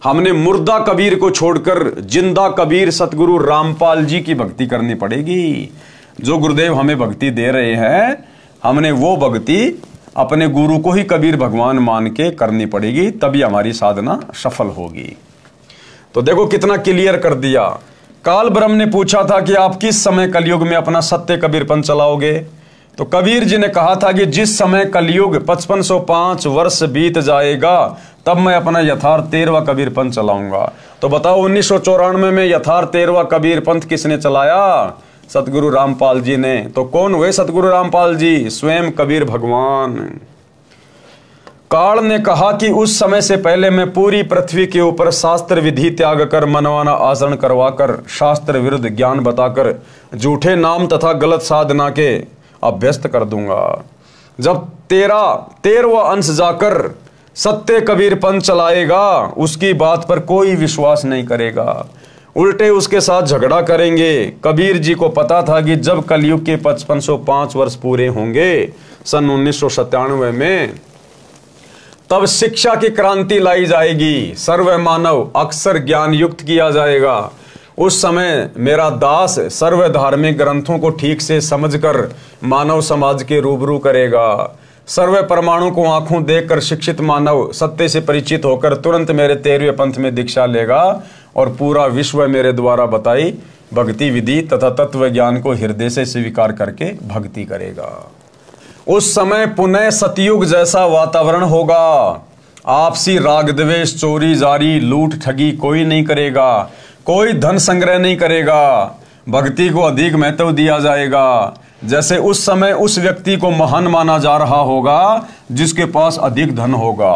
हमने मुर्दा कबीर को छोड़कर जिंदा कबीर सतगुरु रामपाल जी की भक्ति करनी पड़ेगी। जो गुरुदेव हमें भक्ति दे रहे हैं, हमने वो भक्ति अपने गुरु को ही कबीर भगवान मान के करनी पड़ेगी, तभी हमारी साधना सफल होगी। तो देखो कितना क्लियर कर दिया। काल ब्रह्म ने पूछा था कि आप किस समय कलयुग में अपना सत्य कबीरपन चलाओगे? तो कबीर जी ने कहा था कि जिस समय कलयुग 5505 वर्ष बीत जाएगा तब मैं अपना यथार्थ 13वां कबीरपंथ चलाऊंगा। तो बताओ 1994 में यथार्थ 13वां कबीरपंथ किसने चलाया? सतगुरु रामपाल जी ने। तो कौन हुए सतगुरु रामपाल जी? स्वयं कबीर भगवान। काल ने कहा कि उस समय से पहले मैं पूरी पृथ्वी के ऊपर शास्त्र विधि त्याग कर मनवाना आचरण करवाकर शास्त्र विरुद्ध ज्ञान बताकर झूठे नाम तथा गलत साधना के अभ्यस्त कर दूंगा। जब 13वां अंश जाकर सत्य कबीरपंथ चलाएगा उसकी बात पर कोई विश्वास नहीं करेगा, उल्टे उसके साथ झगड़ा करेंगे। कबीर जी को पता था कि जब कलयुग के 5505 वर्ष पूरे होंगे सन 1997 में, तब शिक्षा की क्रांति लाई जाएगी, सर्व मानव अक्षर ज्ञान युक्त किया जाएगा। उस समय मेरा दास सर्व धार्मिक ग्रंथों को ठीक से समझकर मानव समाज के रूबरू करेगा। सर्व परमाणु को आंखों देखकर शिक्षित मानव सत्य से परिचित होकर तुरंत मेरे 13वें पंथ में दीक्षा लेगा और पूरा विश्व मेरे द्वारा बताई भक्ति विधि तथा तत्व ज्ञान को हृदय से स्वीकार करके भक्ति करेगा। उस समय पुनः सतयुग जैसा वातावरण होगा। आपसी राग द्वेष चोरी जारी लूट ठगी कोई नहीं करेगा, कोई धन संग्रह नहीं करेगा, भक्ति को अधिक महत्व दिया जाएगा। जैसे उस समय उस व्यक्ति को महान माना जा रहा होगा जिसके पास अधिक धन होगा।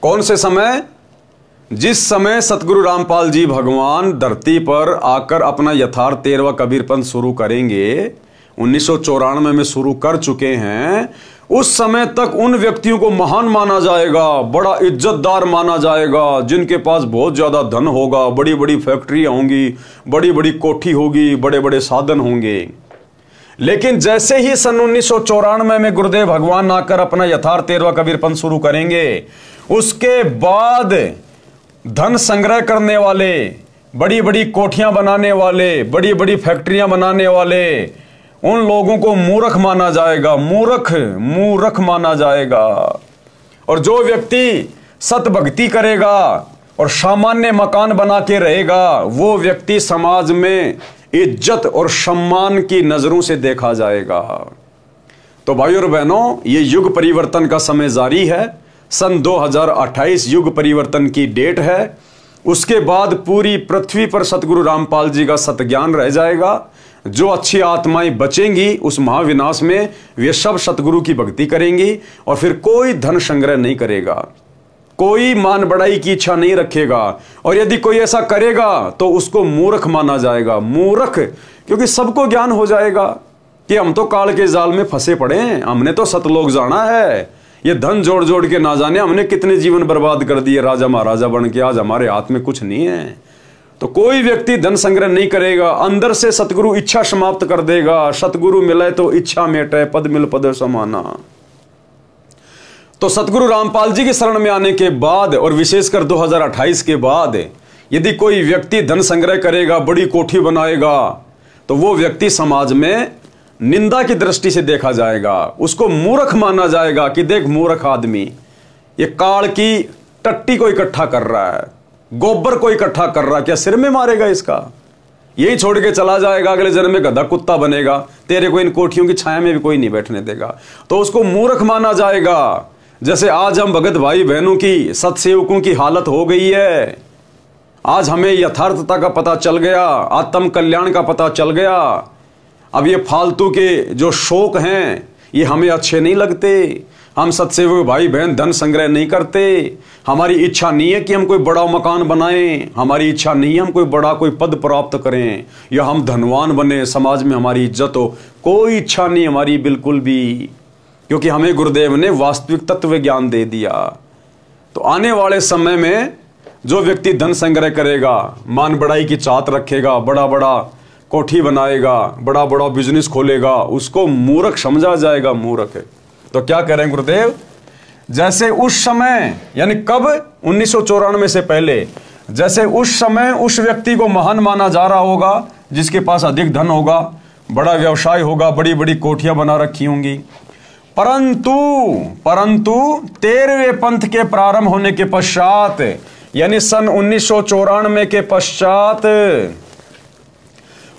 कौन से समय? जिस समय सतगुरु रामपाल जी भगवान धरती पर आकर अपना यथार्थ 13वां कबीरपंथ शुरू करेंगे, 1994 में शुरू कर चुके हैं, उस समय तक उन व्यक्तियों को महान माना जाएगा, बड़ा इज्जतदार माना जाएगा, जिनके पास बहुत ज्यादा धन होगा, बड़ी बड़ी फैक्ट्रियां होंगी, बड़ी बड़ी कोठी होगी, बड़े बड़े साधन होंगे। लेकिन जैसे ही सन 1994 में गुरुदेव भगवान आकर अपना यथार्थ 13वां कबीरपंथ शुरू करेंगे, उसके बाद धन संग्रह करने वाले, बड़ी बड़ी कोठियां बनाने वाले, बड़ी बड़ी फैक्ट्रियां बनाने वाले, उन लोगों को मूर्ख माना जाएगा, मूर्ख माना जाएगा। और जो व्यक्ति सत भक्ति करेगा और सामान्य मकान बना के रहेगा, वो व्यक्ति समाज में इज्जत और सम्मान की नजरों से देखा जाएगा। तो भाइयों और बहनों, ये युग परिवर्तन का समय जारी है। सन 2028 युग परिवर्तन की डेट है। उसके बाद पूरी पृथ्वी पर सतगुरु रामपाल जी का सतज्ञान रह जाएगा। जो अच्छी आत्माएं बचेंगी उस महाविनाश में, वे सब सतगुरु की भक्ति करेंगी और फिर कोई धन संग्रह नहीं करेगा, कोई मान बढ़ाई की इच्छा नहीं रखेगा। और यदि कोई ऐसा करेगा तो उसको मूर्ख माना जाएगा। मूर्ख क्योंकि सबको ज्ञान हो जाएगा कि हम तो काल के जाल में फंसे पड़े हैं, हमने तो सतलोक जाना है। ये धन जोड़ जोड़ के ना जाने हमने कितने जीवन बर्बाद कर दिए राजा महाराजा बन के, आज हमारे हाथ में कुछ नहीं है। तो कोई व्यक्ति धन संग्रह नहीं करेगा, अंदर से सतगुरु इच्छा समाप्त कर देगा। सतगुरु मिले तो इच्छा मेटे, पद मिल पद समाना। तो सतगुरु रामपाल जी की शरण में आने के बाद और विशेषकर 2028 के बाद यदि कोई व्यक्ति धन संग्रह करेगा, बड़ी कोठी बनाएगा, तो वो व्यक्ति समाज में निंदा की दृष्टि से देखा जाएगा। उसको मूर्ख माना जाएगा कि देख मूर्ख आदमी, ये काल की टट्टी को इकट्ठा कर रहा है, गोबर को इकट्ठा कर रहा है, क्या सिर में मारेगा इसका? यही छोड़ के चला जाएगा, अगले जन्म में गधा कुत्ता बनेगा, तेरे को इन कोठियों की छाया में भी कोई नहीं बैठने देगा। तो उसको मूर्ख माना जाएगा। जैसे आज हम भगत भाई बहनों की, सत्सेवकों की हालत हो गई है। आज हमें यथार्थता का पता चल गया, आत्म कल्याण का पता चल गया। अब ये फालतू के जो शौक हैं, ये हमें अच्छे नहीं लगते। हम सत्सेवक भाई बहन धन संग्रह नहीं करते। हमारी इच्छा नहीं है कि हम कोई बड़ा मकान बनाएं। हमारी इच्छा नहीं है हम कोई बड़ा कोई पद प्राप्त करें या हम धनवान बने, समाज में हमारी इज्जत हो। कोई इच्छा नहीं हमारी बिल्कुल भी, क्योंकि हमें गुरुदेव ने वास्तविक तत्व ज्ञान दे दिया। तो आने वाले समय में जो व्यक्ति धन संग्रह करेगा, मान बढ़ाई की चाहत रखेगा, बड़ा बड़ा कोठी बनाएगा, बड़ा बड़ा बिजनेस खोलेगा, उसको मूर्ख समझा जाएगा, मूर्ख है। तो क्या कह रहे हैं गुरुदेव, जैसे उस समय यानी कब 1994 से पहले, जैसे उस समय उस व्यक्ति को महान माना जा रहा होगा जिसके पास अधिक धन होगा, बड़ा व्यवसाय होगा, बड़ी बड़ी कोठियां बना रखी होंगी। परंतु 13वें पंथ के प्रारंभ होने के पश्चात यानी सन 1994 के पश्चात,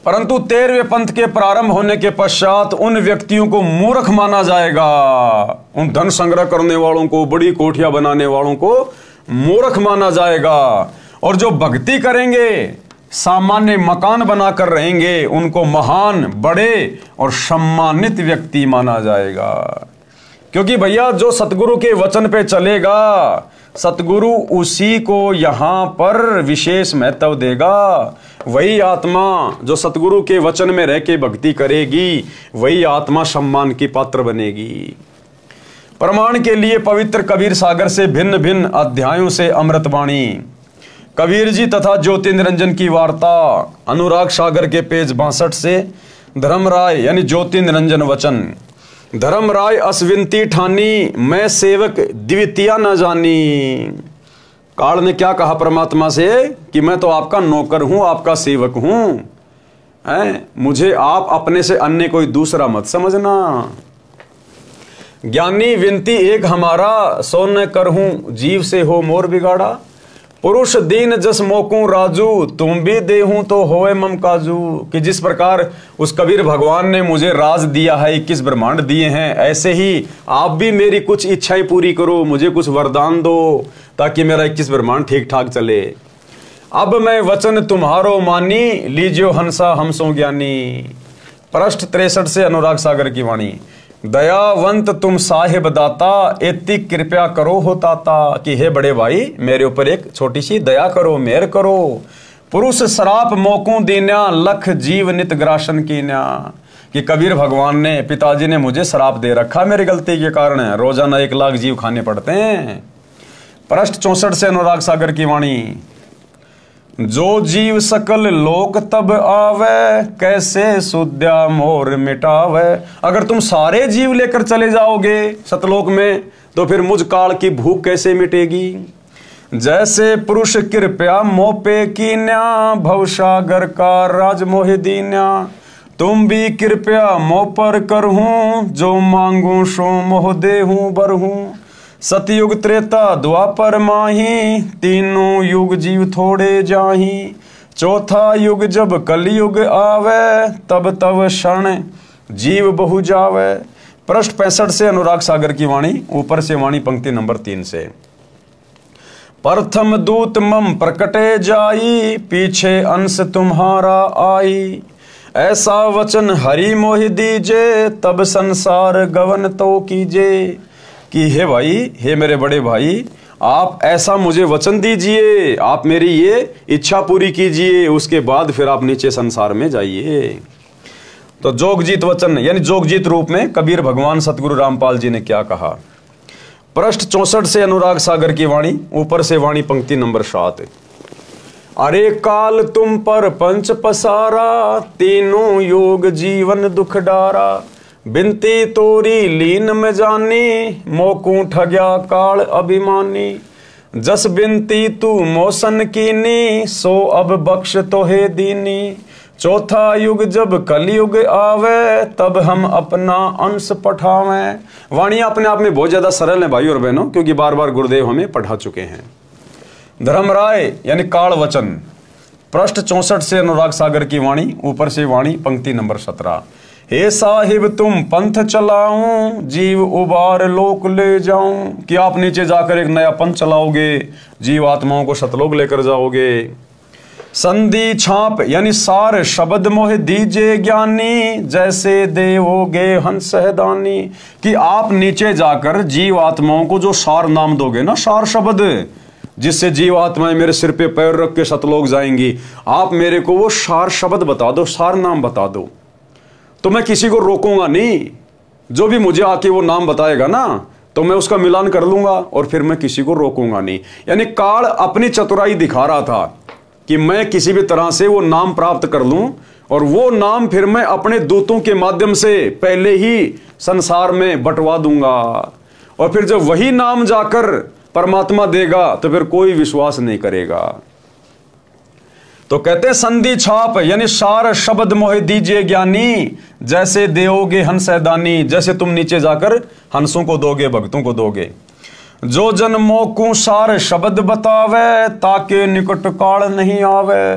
परंतु 13वें पंथ के प्रारंभ होने के पश्चात उन व्यक्तियों को मूर्ख माना जाएगा। उन धन संग्रह करने वालों को, बड़ी कोठियां बनाने वालों को मूर्ख माना जाएगा। और जो भक्ति करेंगे, सामान्य मकान बनाकर रहेंगे, उनको महान, बड़े और सम्मानित व्यक्ति माना जाएगा। क्योंकि भैया जो सतगुरु के वचन पे चलेगा, सतगुरु उसी को यहां पर विशेष महत्व देगा। वही आत्मा जो सतगुरु के वचन में रह के भक्ति करेगी, वही आत्मा सम्मान की पात्र बनेगी। प्रमाण के लिए पवित्र कबीर सागर से भिन्न भिन्न अध्यायों से अमृतवाणी, कबीर जी तथा ज्योति निरंजन की वार्ता, अनुराग सागर के पेज 62 से धर्मराय यानी ज्योति निरंजन वचन, धर्मराय असविनती ठानी, मैं सेवक द्वितीय न जानी। काल ने क्या कहा परमात्मा से कि मैं तो आपका नौकर हूं, आपका सेवक हूं, मुझे आप अपने से अन्य कोई दूसरा मत समझना। ज्ञानी विनती एक हमारा, सो न करहूं जीव से हो मोर बिगाड़ा। पुरुष दीन जस मोकू राजू, तुम भी देहूं तो होए मम काजू। कि जिस प्रकार उस कबीर भगवान ने मुझे राज दिया है, 21 ब्रह्मांड दिए हैं, ऐसे ही आप भी मेरी कुछ इच्छाएं पूरी करो, मुझे कुछ वरदान दो ताकि मेरा 21 ब्रह्मांड ठीक ठाक चले। अब मैं वचन तुम्हारो मानी, लीजियो हंसा हमसो ज्ञानी। पृष्ठ 63 से अनुराग सागर की वाणी, दयावंत तुम साहिब दाता, इतनी कृपया करो हो ताता। कि हे बड़े भाई मेरे ऊपर एक छोटी सी दया करो, मेहर करो। पुरुष शराप मोकू दीन्या, लख जीव नित ग्रासन कीन्या। कि कबीर भगवान ने, पिताजी ने मुझे शराप दे रखा मेरी गलती के कारण, रोजाना 1 लाख जीव खाने पड़ते हैं। पृष्ठ 64 से अनुराग सागर की वाणी, जो जीव सकल लोक तब आवे, कैसे सुद्या मोर मिटावे। अगर तुम सारे जीव लेकर चले जाओगे सतलोक में, तो फिर मुझ काल की भूख कैसे मिटेगी। जैसे पुरुष कृपया मोपे कीन्या, भवसागर का राज मोहि दीन्या। तुम भी कृपया मो पर करहूं, जो मांगू सो मोह देहूं बरहूं। सतयुग त्रेता द्वापर माही, तीनों युग जीव थोड़े जाही। चौथा युग जब कलयुग आवे, तब तब क्षण जीव बहु जावे। पृष्ठ 65 से अनुराग सागर की वाणी, ऊपर से वाणी पंक्ति नंबर 3 से। प्रथम दूत मम प्रकटे जाई, पीछे अंश तुम्हारा आई। ऐसा वचन हरि मोहि दीजे, तब संसार गवन तो कीजे। कि हे भाई, हे मेरे बड़े भाई, आप ऐसा मुझे वचन दीजिए, आप मेरी ये इच्छा पूरी कीजिए, उसके बाद फिर आप नीचे संसार में जाइए। तो जोगजीत वचन यानी जोगजीत रूप में कबीर भगवान सतगुरु रामपाल जी ने क्या कहा। पृष्ठ 64 से अनुराग सागर की वाणी, ऊपर से वाणी पंक्ति नंबर 7। अरे काल तुम पर पंच पसारा, तीनों योग जीवन दुख डारा। बिनती तोरी लीन में जानी, मोकू ठग्या काल अभिमानी। जस बिनती तू मोसन कीनी, सो अब बख्श तोहे दीनी। चौथा युग जब कलयुग आवे, तब हम अपना अंश पठावें। वाणी अपने आप में बहुत ज्यादा सरल है भाई और बहनों, क्योंकि बार बार गुरुदेव हमें पढ़ा चुके हैं। धर्मराय यानी काल वचन, पृष्ठ 64 से अनुराग सागर की वाणी, ऊपर से वाणी पंक्ति नंबर 17। हे साहिब तुम पंथ चलाऊं, जीव उबार लोक ले जाऊं। कि आप नीचे जाकर एक नया पंथ चलाओगे, जीव आत्माओं को सतलोक लेकर जाओगे। संधि छाप यानी सार शब्द मोह दीजे ज्ञानी, जैसे देवोगे हंस दानी। कि आप नीचे जाकर जीव आत्माओं को जो सार नाम दोगे ना, सार शब्द, जिससे जीव आत्माएं मेरे सिर पे पैर रख के सतलोक जाएंगी, आप मेरे को वो सार शब्द बता दो, सार नाम बता दो, तो मैं किसी को रोकूंगा नहीं। जो भी मुझे आके वो नाम बताएगा ना, तो मैं उसका मिलान कर लूंगा और फिर मैं किसी को रोकूंगा नहीं। यानी काल अपनी चतुराई दिखा रहा था कि मैं किसी भी तरह से वो नाम प्राप्त कर लूं, और वो नाम फिर मैं अपने दूतों के माध्यम से पहले ही संसार में बंटवा दूंगा। और फिर जब वही नाम जाकर परमात्मा देगा तो फिर कोई विश्वास नहीं करेगा। तो कहते संधि छाप यानी सार शब्द मोह दीजिए ज्ञानी, जैसे देओगे हंस दानी। जैसे तुम नीचे जाकर हंसों को दोगे, भक्तों को दोगे। जो जन मोकू सार शब्द बतावे, ताके निकट काल नहीं आवे।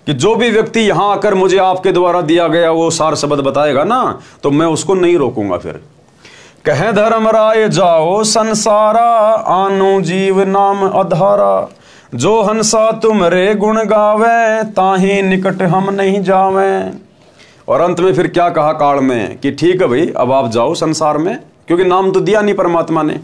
कि जो भी व्यक्ति यहां आकर मुझे आपके द्वारा दिया गया वो सार शब्द बताएगा ना, तो मैं उसको नहीं रोकूंगा। फिर कहे धर्मराय जाओ संसारा, आनो जीव नाम अधारा। जो हंसा तुमरे गुण गावे, ताही निकट हम नहीं जावे। और अंत में फिर क्या कहा काल में कि ठीक है भाई, अब आप जाओ संसार में, क्योंकि नाम तो दिया नहीं परमात्मा ने।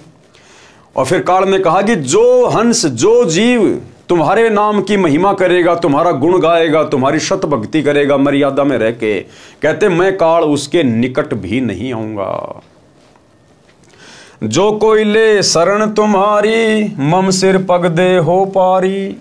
और फिर काल ने कहा कि जो हंस, जो जीव तुम्हारे नाम की महिमा करेगा, तुम्हारा गुण गाएगा, तुम्हारी शत भक्ति करेगा मर्यादा में रह के, कहते मैं काल उसके निकट भी नहीं आऊंगा। जो कोई ले शरण तुम्हारी, मम सिर पग दे हो पारी।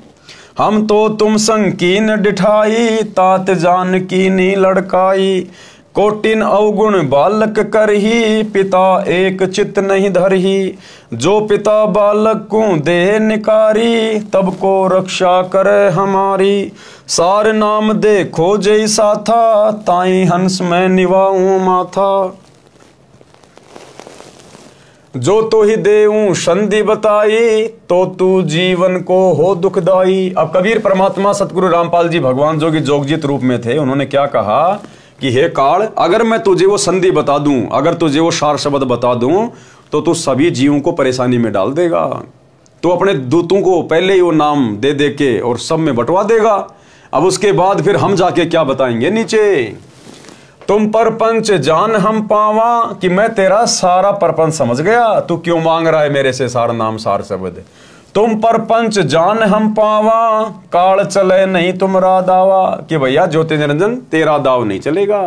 हम तो तुम संकीन डिठाई, तात जान की नी लड़काई। कोटिन अवगुण बालक करही, पिता एक चित नहीं धरही। जो पिता बालक को दे निकारी, तब को रक्षा करे हमारी। सार नाम देखो जैसा था, ताई हंस में निवाऊं माथा। जो तो ही देऊं संधि बताई, तो तू जीवन को हो दुखदाई। अब कबीर परमात्मा सतगुरु रामपाल जी भगवान जो कि जोगजित रूप में थे, उन्होंने क्या कहा कि हे काल, अगर मैं तुझे वो संधि बता दूं, अगर तुझे वो सार शब्द बता दूं, तो तू सभी जीवों को परेशानी में डाल देगा। तो अपने दूतों को पहले ही वो नाम दे दे के और सब में बंटवा देगा। अब उसके बाद फिर हम जाके क्या बताएंगे नीचे। तुम परपंच जान हम पावा, कि मैं तेरा सारा परपंच समझ गया, तू क्यों मांग रहा है मेरे से सार नाम सार शब्द। तुम परपंच जान हम पावा, काल चले नहीं तुम्हारा दावा। कि भैया ज्योति निरंजन तेरा दाव नहीं चलेगा।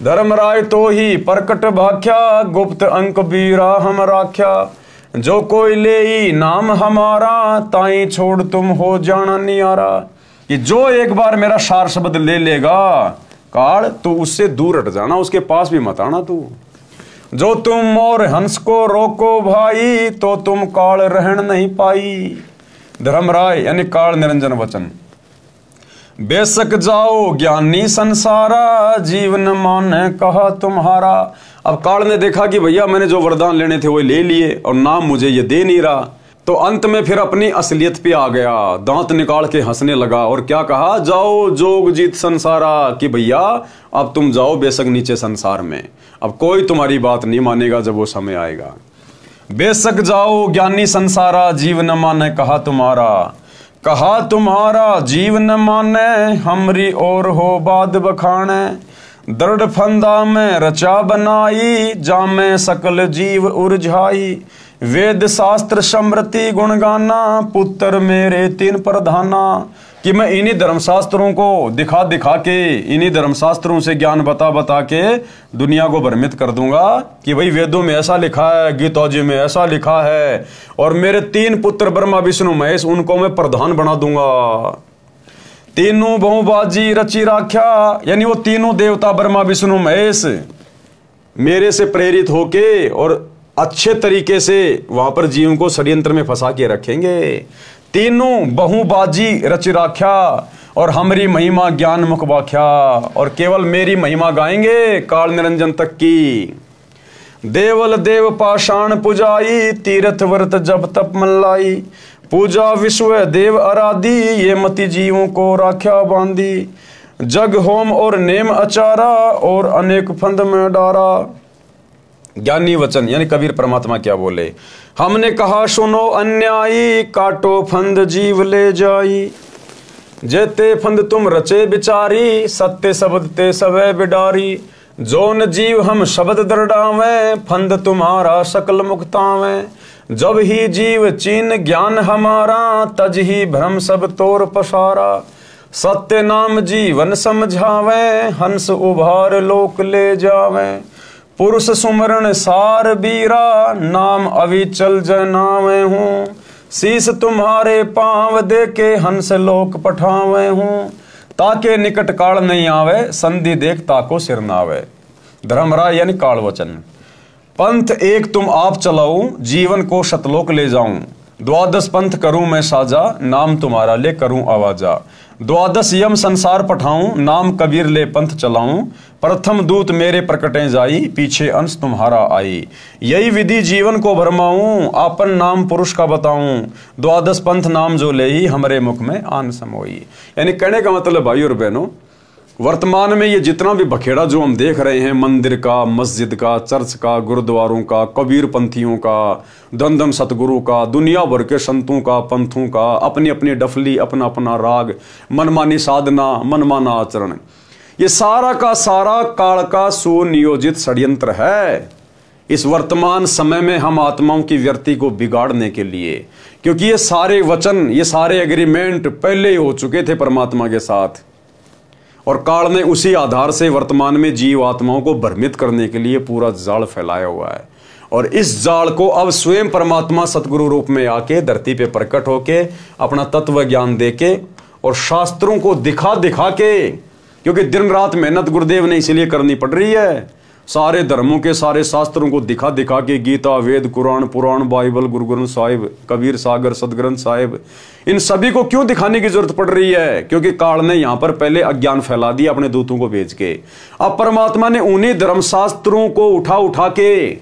धर्मराय तो ही प्रकट भाख्या, गुप्त अंक बीरा हम राख्या। जो कोई ले ही नाम हमारा, ताई छोड़ तुम हो जाना नियारा। कि जो एक बार मेरा सार शब्द ले लेगा काल, तो उससे दूर हट जाना, उसके पास भी मत आना तू। जो तुम और हंस को रोको भाई, तो तुम काल रहन नहीं पाई। धर्मराय यानी काल निरंजन वचन। बेशक जाओ ज्ञानी संसारा, जीवन माने कहा तुम्हारा। अब काल ने देखा कि भैया मैंने जो वरदान लेने थे वो ले लिए और नाम मुझे ये दे नहीं रहा, तो अंत में फिर अपनी असलियत पे आ गया, दांत निकाल के हंसने लगा और क्या कहा, जाओ जोग जीत संसारा। कि भैया अब तुम जाओ बेशक नीचे संसार में, अब कोई तुम्हारी बात नहीं मानेगा जब वो समय आएगा। बेशक जाओ ज्ञानी संसारा, जीव न माने कहा तुम्हारा। कहा तुम्हारा जीव न माने, हमरी और हो बाद बखाने। दृढ़ फंदा में रचा बनाई, जामे सकल जीव उर्झाई। वेद शास्त्र समृति गुण गाना, पुत्र मेरे तीन प्रधाना। कि मैं इन्हीं धर्मशास्त्रों को दिखा दिखा के, इन्हीं धर्मशास्त्रों से ज्ञान बता बता के दुनिया को भ्रमित कर दूंगा कि भाई वेदों में ऐसा लिखा है, गीता जी में ऐसा लिखा है, और मेरे तीन पुत्र ब्रह्मा विष्णु महेश, उनको मैं प्रधान बना दूंगा। तीनों बहुबाजी रची राख्या, यानी वो तीनों देवता ब्रह्मा विष्णु महेश मेरे से प्रेरित होके और अच्छे तरीके से वहां पर जीवों को षड्यंत्र में फंसा के रखेंगे। तीनों बहुबाजी रच राख्या और हमारी महिमा ज्ञान मुख वाख्या, और केवल मेरी महिमा गाएंगे काल निरंजन तक की। देवल देव पाषाण पुजाई, तीर्थ व्रत जब तप मल्लाई। पूजा विश्व देव आराधी, ये मति जीवों को राख्या बांधी। जग होम और नेम अचारा, और अनेक फंद में डारा। ज्ञानी वचन यानी कबीर परमात्मा क्या बोले, हमने कहा सुनो अन्यायी, काटो फंद जीव ले जाई। जेते फंद तुम रचे बिचारी, सत्य शब्द ते सवै बिडारी। जोन जीव हम शब्द दरडावे, फंद तुम्हारा सकल मुक्तावे। जब ही जीव चीन ज्ञान हमारा, तज ही भ्रम सब तोर पसारा। सत्य नाम जीवन समझावे, हंस उभार लोक ले जावे। पुरुष सुमरण सार बीरा, नाम अविचल जनावे हूँ। शीस तुम्हारे पांव देके, हंस लोक पठावे हूँ। ताके निकट काल नहीं आवे, संधि देख ताको सिर नावे। धर्मराय यानी काल वचन। पंथ एक तुम आप चलाऊं, जीवन को शतलोक ले जाऊं। द्वादश पंथ करूं मैं साजा, नाम तुम्हारा ले करूं आवाजा। द्वादश यम संसार पठाऊं, नाम कबीर ले पंथ चलाऊं। प्रथम दूत मेरे प्रकटें जाई, पीछे अंश तुम्हारा आई। यही विधि जीवन को भरमाऊं, आपन नाम पुरुष का बताऊं। द्वादश पंथ नाम जो ले ही, हमरे मुख में आन समोई। यानी कहने का मतलब भाई और बहनों, वर्तमान में ये जितना भी बखेड़ा जो हम देख रहे हैं, मंदिर का, मस्जिद का, चर्च का, गुरुद्वारों का, कबीर पंथियों का, दमदम सतगुरु का, दुनिया भर के संतों का, पंथों का, अपनी अपनी डफली, अपना अपना राग, मनमानी साधना, मनमाना आचरण, ये सारा का सारा काल का सुनियोजित षड्यंत्र है इस वर्तमान समय में हम आत्माओं की व्यक्ति को बिगाड़ने के लिए। क्योंकि ये सारे वचन, ये सारे एग्रीमेंट पहले ही हो चुके थे परमात्मा के साथ, और काल ने उसी आधार से वर्तमान में जीव आत्माओं को भ्रमित करने के लिए पूरा जाल फैलाया हुआ है। और इस जाल को अब स्वयं परमात्मा सतगुरु रूप में आके धरती पे प्रकट होके अपना तत्व ज्ञान देके और शास्त्रों को दिखा दिखा के, क्योंकि दिन रात मेहनत गुरुदेव ने इसीलिए करनी पड़ रही है, सारे धर्मों के सारे शास्त्रों को दिखा दिखा के, गीता, वेद, कुरान, पुराण, बाइबल, गुरु ग्रंथ साहिब, कबीर सागर, सदग्रंथ साहिब, इन सभी को क्यों दिखाने की जरूरत पड़ रही है? क्योंकि काल ने यहां पर पहले अज्ञान फैला दिया अपने दूतों को भेज के। अब परमात्मा ने उन्हीं धर्मशास्त्रों को उठा उठा के,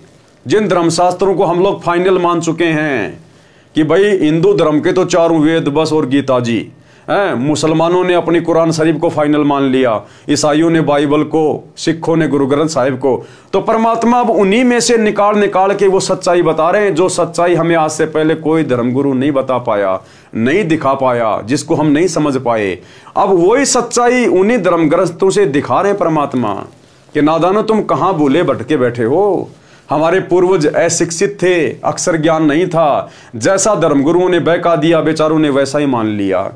जिन धर्मशास्त्रों को हम लोग फाइनल मान चुके हैं कि भाई हिंदू धर्म के तो चारों वेद बस और गीता जी हैं, मुसलमानों ने अपनी कुरान शरीफ को फाइनल मान लिया, ईसाइयों ने बाइबल को, सिखों ने गुरु ग्रंथ साहिब को, तो परमात्मा अब उन्हीं में से निकाल निकाल के वो सच्चाई बता रहे हैं, जो सच्चाई हमें आज से पहले कोई धर्मगुरु नहीं बता पाया, नहीं दिखा पाया, जिसको हम नहीं समझ पाए। अब वही सच्चाई उन्हीं धर्म ग्रंथों से दिखा रहे हैं परमात्मा कि नादानो तुम कहाँ भूले भटके बैठे हो। हमारे पूर्वज अशिक्षित थे, अक्षर ज्ञान नहीं था, जैसा धर्मगुरुओं ने बहका दिया बेचारों ने वैसा ही मान लिया।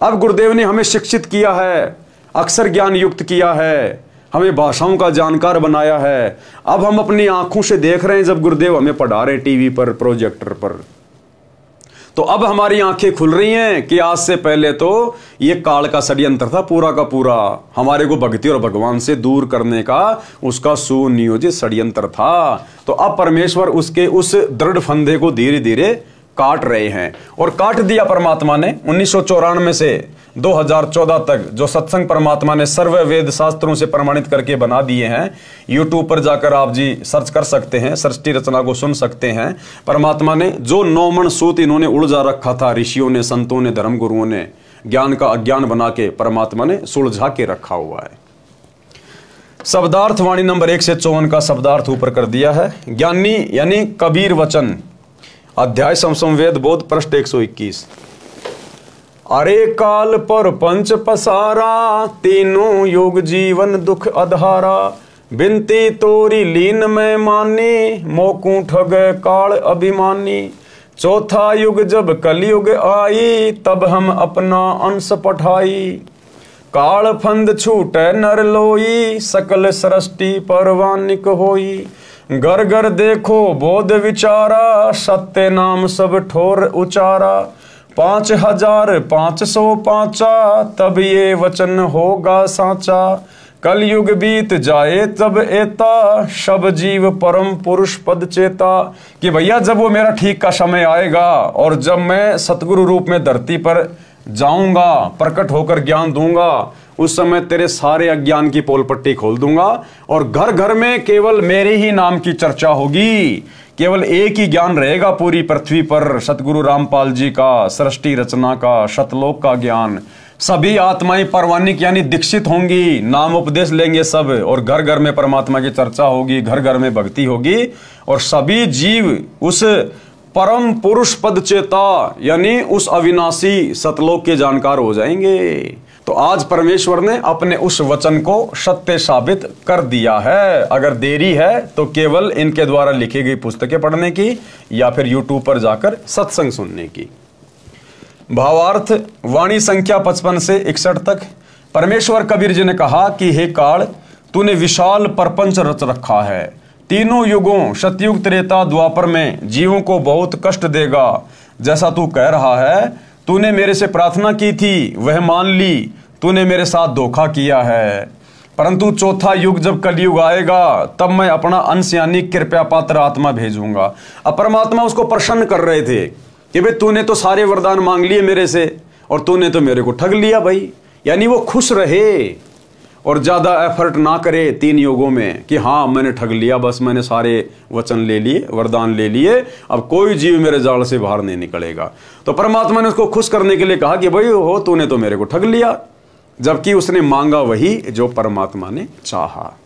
अब गुरुदेव ने हमें शिक्षित किया है, अक्षर ज्ञान युक्त किया है, हमें भाषाओं का जानकार बनाया है। अब हम अपनी आंखों से देख रहे हैं जब गुरुदेव हमें पढ़ा रहे टीवी पर, प्रोजेक्टर पर, तो अब हमारी आंखें खुल रही हैं कि आज से पहले तो ये काल का षड्यंत्र था पूरा का पूरा, हमारे को भक्ति और भगवान से दूर करने का उसका सुनियोजित षड्यंत्र था। तो अब परमेश्वर उसके उस दृढ़ फंदे को धीरे धीरे काट रहे हैं, और काट दिया परमात्मा ने 1994 से 2014 तक। जो सत्संग परमात्मा ने सर्व वेद शास्त्रों से प्रमाणित करके बना दिए हैं, यूट्यूब पर जाकर आप जी सर्च कर सकते हैं, सृष्टि रचना को सुन सकते हैं। परमात्मा ने जो 9 मन सूत इन्होंने उलझा रखा था, ऋषियों ने, संतों ने, धर्मगुरुओं ने ज्ञान का अज्ञान बना के परमात्मा ने सुलझा के रखा हुआ है। शब्दार्थ वाणी नंबर 1 से 54 का शब्दार्थ ऊपर कर दिया है। ज्ञानी यानी कबीर वचन, अध्याय समसम वेद बोध, पृष्ठ 121। अरे काल पर पंच पसारा, तीनों युग जीवन दुख अधारा। बिनती तोरी लीन में मानी, मोकू ठग काल अभिमानी। चौथा युग जब कलयुग आई, तब हम अपना अंश पठाई। काल फंद छूटे नर लोई, सकल सृष्टि परवानिक होई। घर घर देखो बोध विचारा, सत्य नाम सब ठोर उचारा। 5505 तब ये वचन होगा साचा। कलयुग बीत जाए तब एता, सब जीव परम पुरुष पद चेता। कि भैया जब वो मेरा ठीक का समय आएगा और जब मैं सतगुरु रूप में धरती पर जाऊंगा, प्रकट होकर ज्ञान दूंगा, उस समय तेरे सारे अज्ञान की पोल पट्टी खोल दूंगा और घर घर में केवल मेरे ही नाम की चर्चा होगी। केवल एक ही ज्ञान रहेगा पूरी पृथ्वी पर, सतगुरु रामपाल जी का, सृष्टि रचना का, शतलोक का ज्ञान। सभी आत्माएं परवानिक यानी दीक्षित होंगी, नाम उपदेश लेंगे सब, और घर घर में परमात्मा की चर्चा होगी, घर घर में भक्ति होगी, और सभी जीव उस परम पुरुष पद चेता, यानी उस अविनाशी सतलोक के जानकार हो जाएंगे। तो आज परमेश्वर ने अपने उस वचन को सत्य साबित कर दिया है। अगर देरी है तो केवल इनके द्वारा लिखी गई पुस्तकें पढ़ने की या फिर यूट्यूब पर जाकर सत्संग सुनने की। भावार्थ वाणी संख्या 55 से 61 तक। परमेश्वर कबीर जी ने कहा कि हे काल, तूने विशाल प्रपंच रच रखा है। तीनों युगों सतयुग त्रेता द्वापर में जीवों को बहुत कष्ट देगा। जैसा तू कह रहा है, तूने मेरे से प्रार्थना की थी वह मान ली, तूने मेरे साथ धोखा किया है। परंतु चौथा युग जब कलयुग आएगा तब मैं अपना अंश यानी कृपया पात्र आत्मा भेजूंगा। अब परमात्मा उसको प्रसन्न कर रहे थे कि भाई तूने तो सारे वरदान मांग लिए मेरे से और तूने तो मेरे को ठग लिया भाई। यानी वो खुश रहे और ज्यादा एफर्ट ना करे 3 युगों में कि हाँ मैंने ठग लिया, बस मैंने सारे वचन ले लिए, वरदान ले लिए, अब कोई जीव मेरे जाल से बाहर नहीं निकलेगा। तो परमात्मा ने उसको खुश करने के लिए कहा कि भाई हो तूने तो मेरे को ठग लिया, जबकि उसने मांगा वही जो परमात्मा ने चाहा।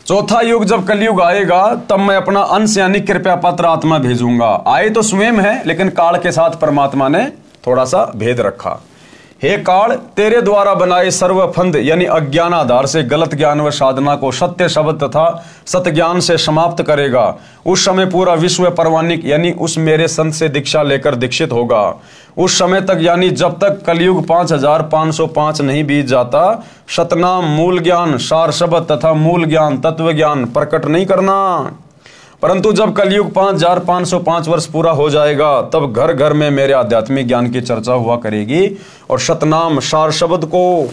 चौथा युग जब कलयुग आएगा तब मैं अपना अंश यानी कृपया पात्र आत्मा भेजूंगा। आए तो स्वयं है, लेकिन काल के साथ परमात्मा ने थोड़ा सा भेद रखा। हे काल, तेरे द्वारा बनाए सर्वफंद यानी अज्ञान आधार से गलत ज्ञान व साधना को सत्य शब्द तथा सत्य ज्ञान से समाप्त करेगा। उस समय पूरा विश्व परवानिक यानी उस मेरे संत से दीक्षा लेकर दीक्षित होगा। उस समय तक यानी जब तक कलयुग 5505 नहीं बीत जाता, सतनाम मूल ज्ञान सार शब्द तथा मूल ज्ञान तत्व ज्ञान प्रकट नहीं करना। परंतु जब कलयुग 5505 वर्ष पूरा हो जाएगा तब घर घर में मेरे आध्यात्मिक ज्ञान की चर्चा हुआ करेगी और सतनाम सार शब्द को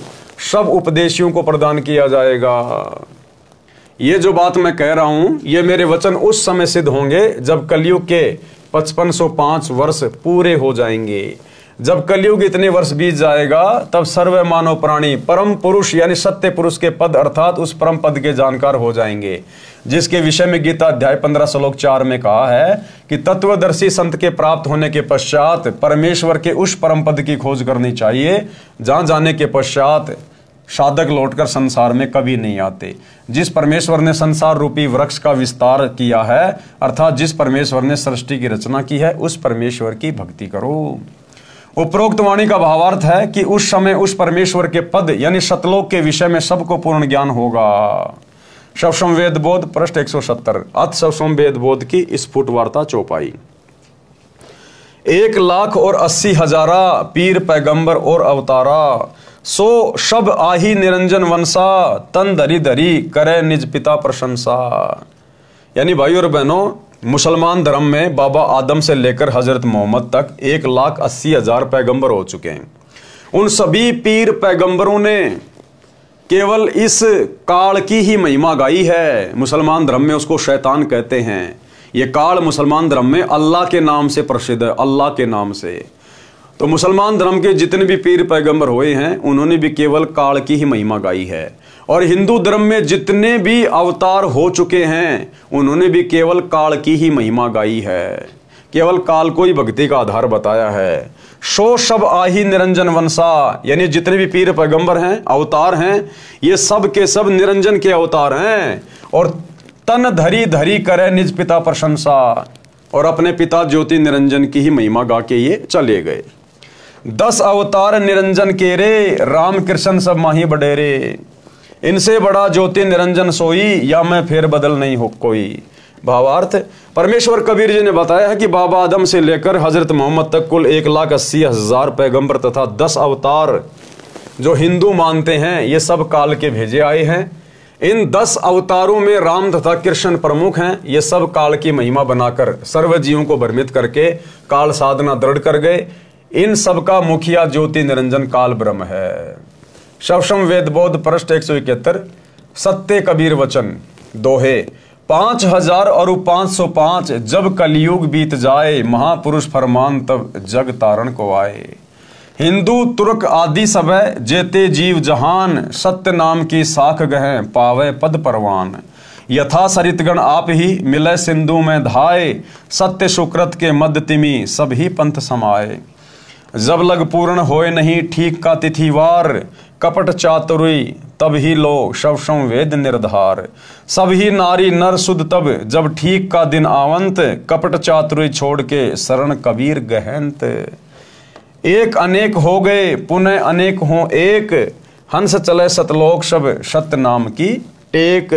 सब उपदेशियों को प्रदान किया जाएगा। ये जो बात मैं कह रहा हूं ये मेरे वचन उस समय सिद्ध होंगे जब कलयुग के 5505 वर्ष पूरे हो जाएंगे। जब कलयुग इतने वर्ष बीत जाएगा तब सर्व मानव प्राणी परम पुरुष यानी सत्य पुरुष के पद अर्थात उस परम पद के जानकार हो जाएंगे, जिसके विषय में गीता अध्याय 15 श्लोक 4 में कहा है कि तत्वदर्शी संत के प्राप्त होने के पश्चात परमेश्वर के उस परम पद की खोज करनी चाहिए जहां जाने के पश्चात साधक लौटकर संसार में कभी नहीं आते। जिस परमेश्वर ने संसार रूपी वृक्ष का विस्तार किया है अर्थात जिस परमेश्वर ने सृष्टि की रचना की है उस परमेश्वर की भक्ति करो। उपरोक्त वाणी का भावार्थ है कि उस समय उस परमेश्वर के पद यानी सतलोक के विषय में सबको पूर्ण ज्ञान होगा। शवसम वेद बोध पृष्ठ 170। अथ शवसम वेद बोध की स्फुट वार्ता चौपाई। 1,80,000 पीर पैगंबर और अवतारा, सो शब आही निरंजन वंशा, तन धरी धरी करे निज पिता प्रशंसा। यानी भाई और बहनों, मुसलमान धर्म में बाबा आदम से लेकर हजरत मोहम्मद तक 1,80,000 पैगंबर हो चुके हैं। उन सभी पीर पैगंबरों ने केवल इस काल की ही महिमा गाई है। मुसलमान धर्म में उसको शैतान कहते हैं। ये काल मुसलमान धर्म में अल्लाह के नाम से प्रसिद्ध है, अल्लाह के नाम से। तो मुसलमान धर्म के जितने भी पीर पैगंबर हुए हैं उन्होंने भी केवल काल की ही महिमा गाई है। और हिंदू धर्म में जितने भी अवतार हो चुके हैं उन्होंने भी केवल काल की ही महिमा गाई है, केवल काल को ही भक्ति का आधार बताया है। सो सब आही निरंजन वंशा, यानी जितने भी पीर पैगंबर हैं अवतार हैं ये सब के सब निरंजन के अवतार हैं। और तन धरी धरी करे निज पिता प्रशंसा, और अपने पिता ज्योति निरंजन की ही महिमा गा के ये चले गए। 10 अवतार निरंजन के रे, राम कृष्ण सब माही बडेरे। इनसे बड़ा ज्योति निरंजन सोई, या मैं फेर बदल नहीं हो कोई। भावार्थ, परमेश्वर कबीर जी ने बताया है कि बाबा आदम से लेकर हजरत मोहम्मद तक कुल 1,80,000 पैगंबर तथा 10 अवतार जो हिंदू मानते हैं ये सब काल के भेजे आए हैं। इन 10 अवतारों में राम तथा कृष्ण प्रमुख हैं। ये सब काल की महिमा बनाकर सर्व जीवों को भ्रमित करके काल साधना दृढ़ कर गए। इन सब का मुखिया ज्योति निरंजन काल ब्रह्म है। शवसम वेद बोध पृष्ठ 171। सत्य कबीर वचन दोहे। 5,000 और 505 जब कलयुग बीत जाए, महापुरुष फरमान तब जग तारण को आए। हिंदू तुर्क आदि सब जेते जीव जहान, सत्य नाम की साख गहे पावे पद परवान। यथा सरितगण आप ही मिले सिंधु में धाए, सत्य सुकृत के मद तिमी सब ही पंथ समाए। जब लग पूर्ण होए नहीं ठीक का तिथिवार, कपट चातुरी तब ही लो शव संवेद निर्धार। सब ही नारी नर सुध तब जब ठीक का दिन आवंत, कपट चातुरी छोड़ के शरण कबीर गहंत। एक अनेक हो गए पुनः अनेक हों एक, हंस चले सतलोक सब सत्य नाम की टेक।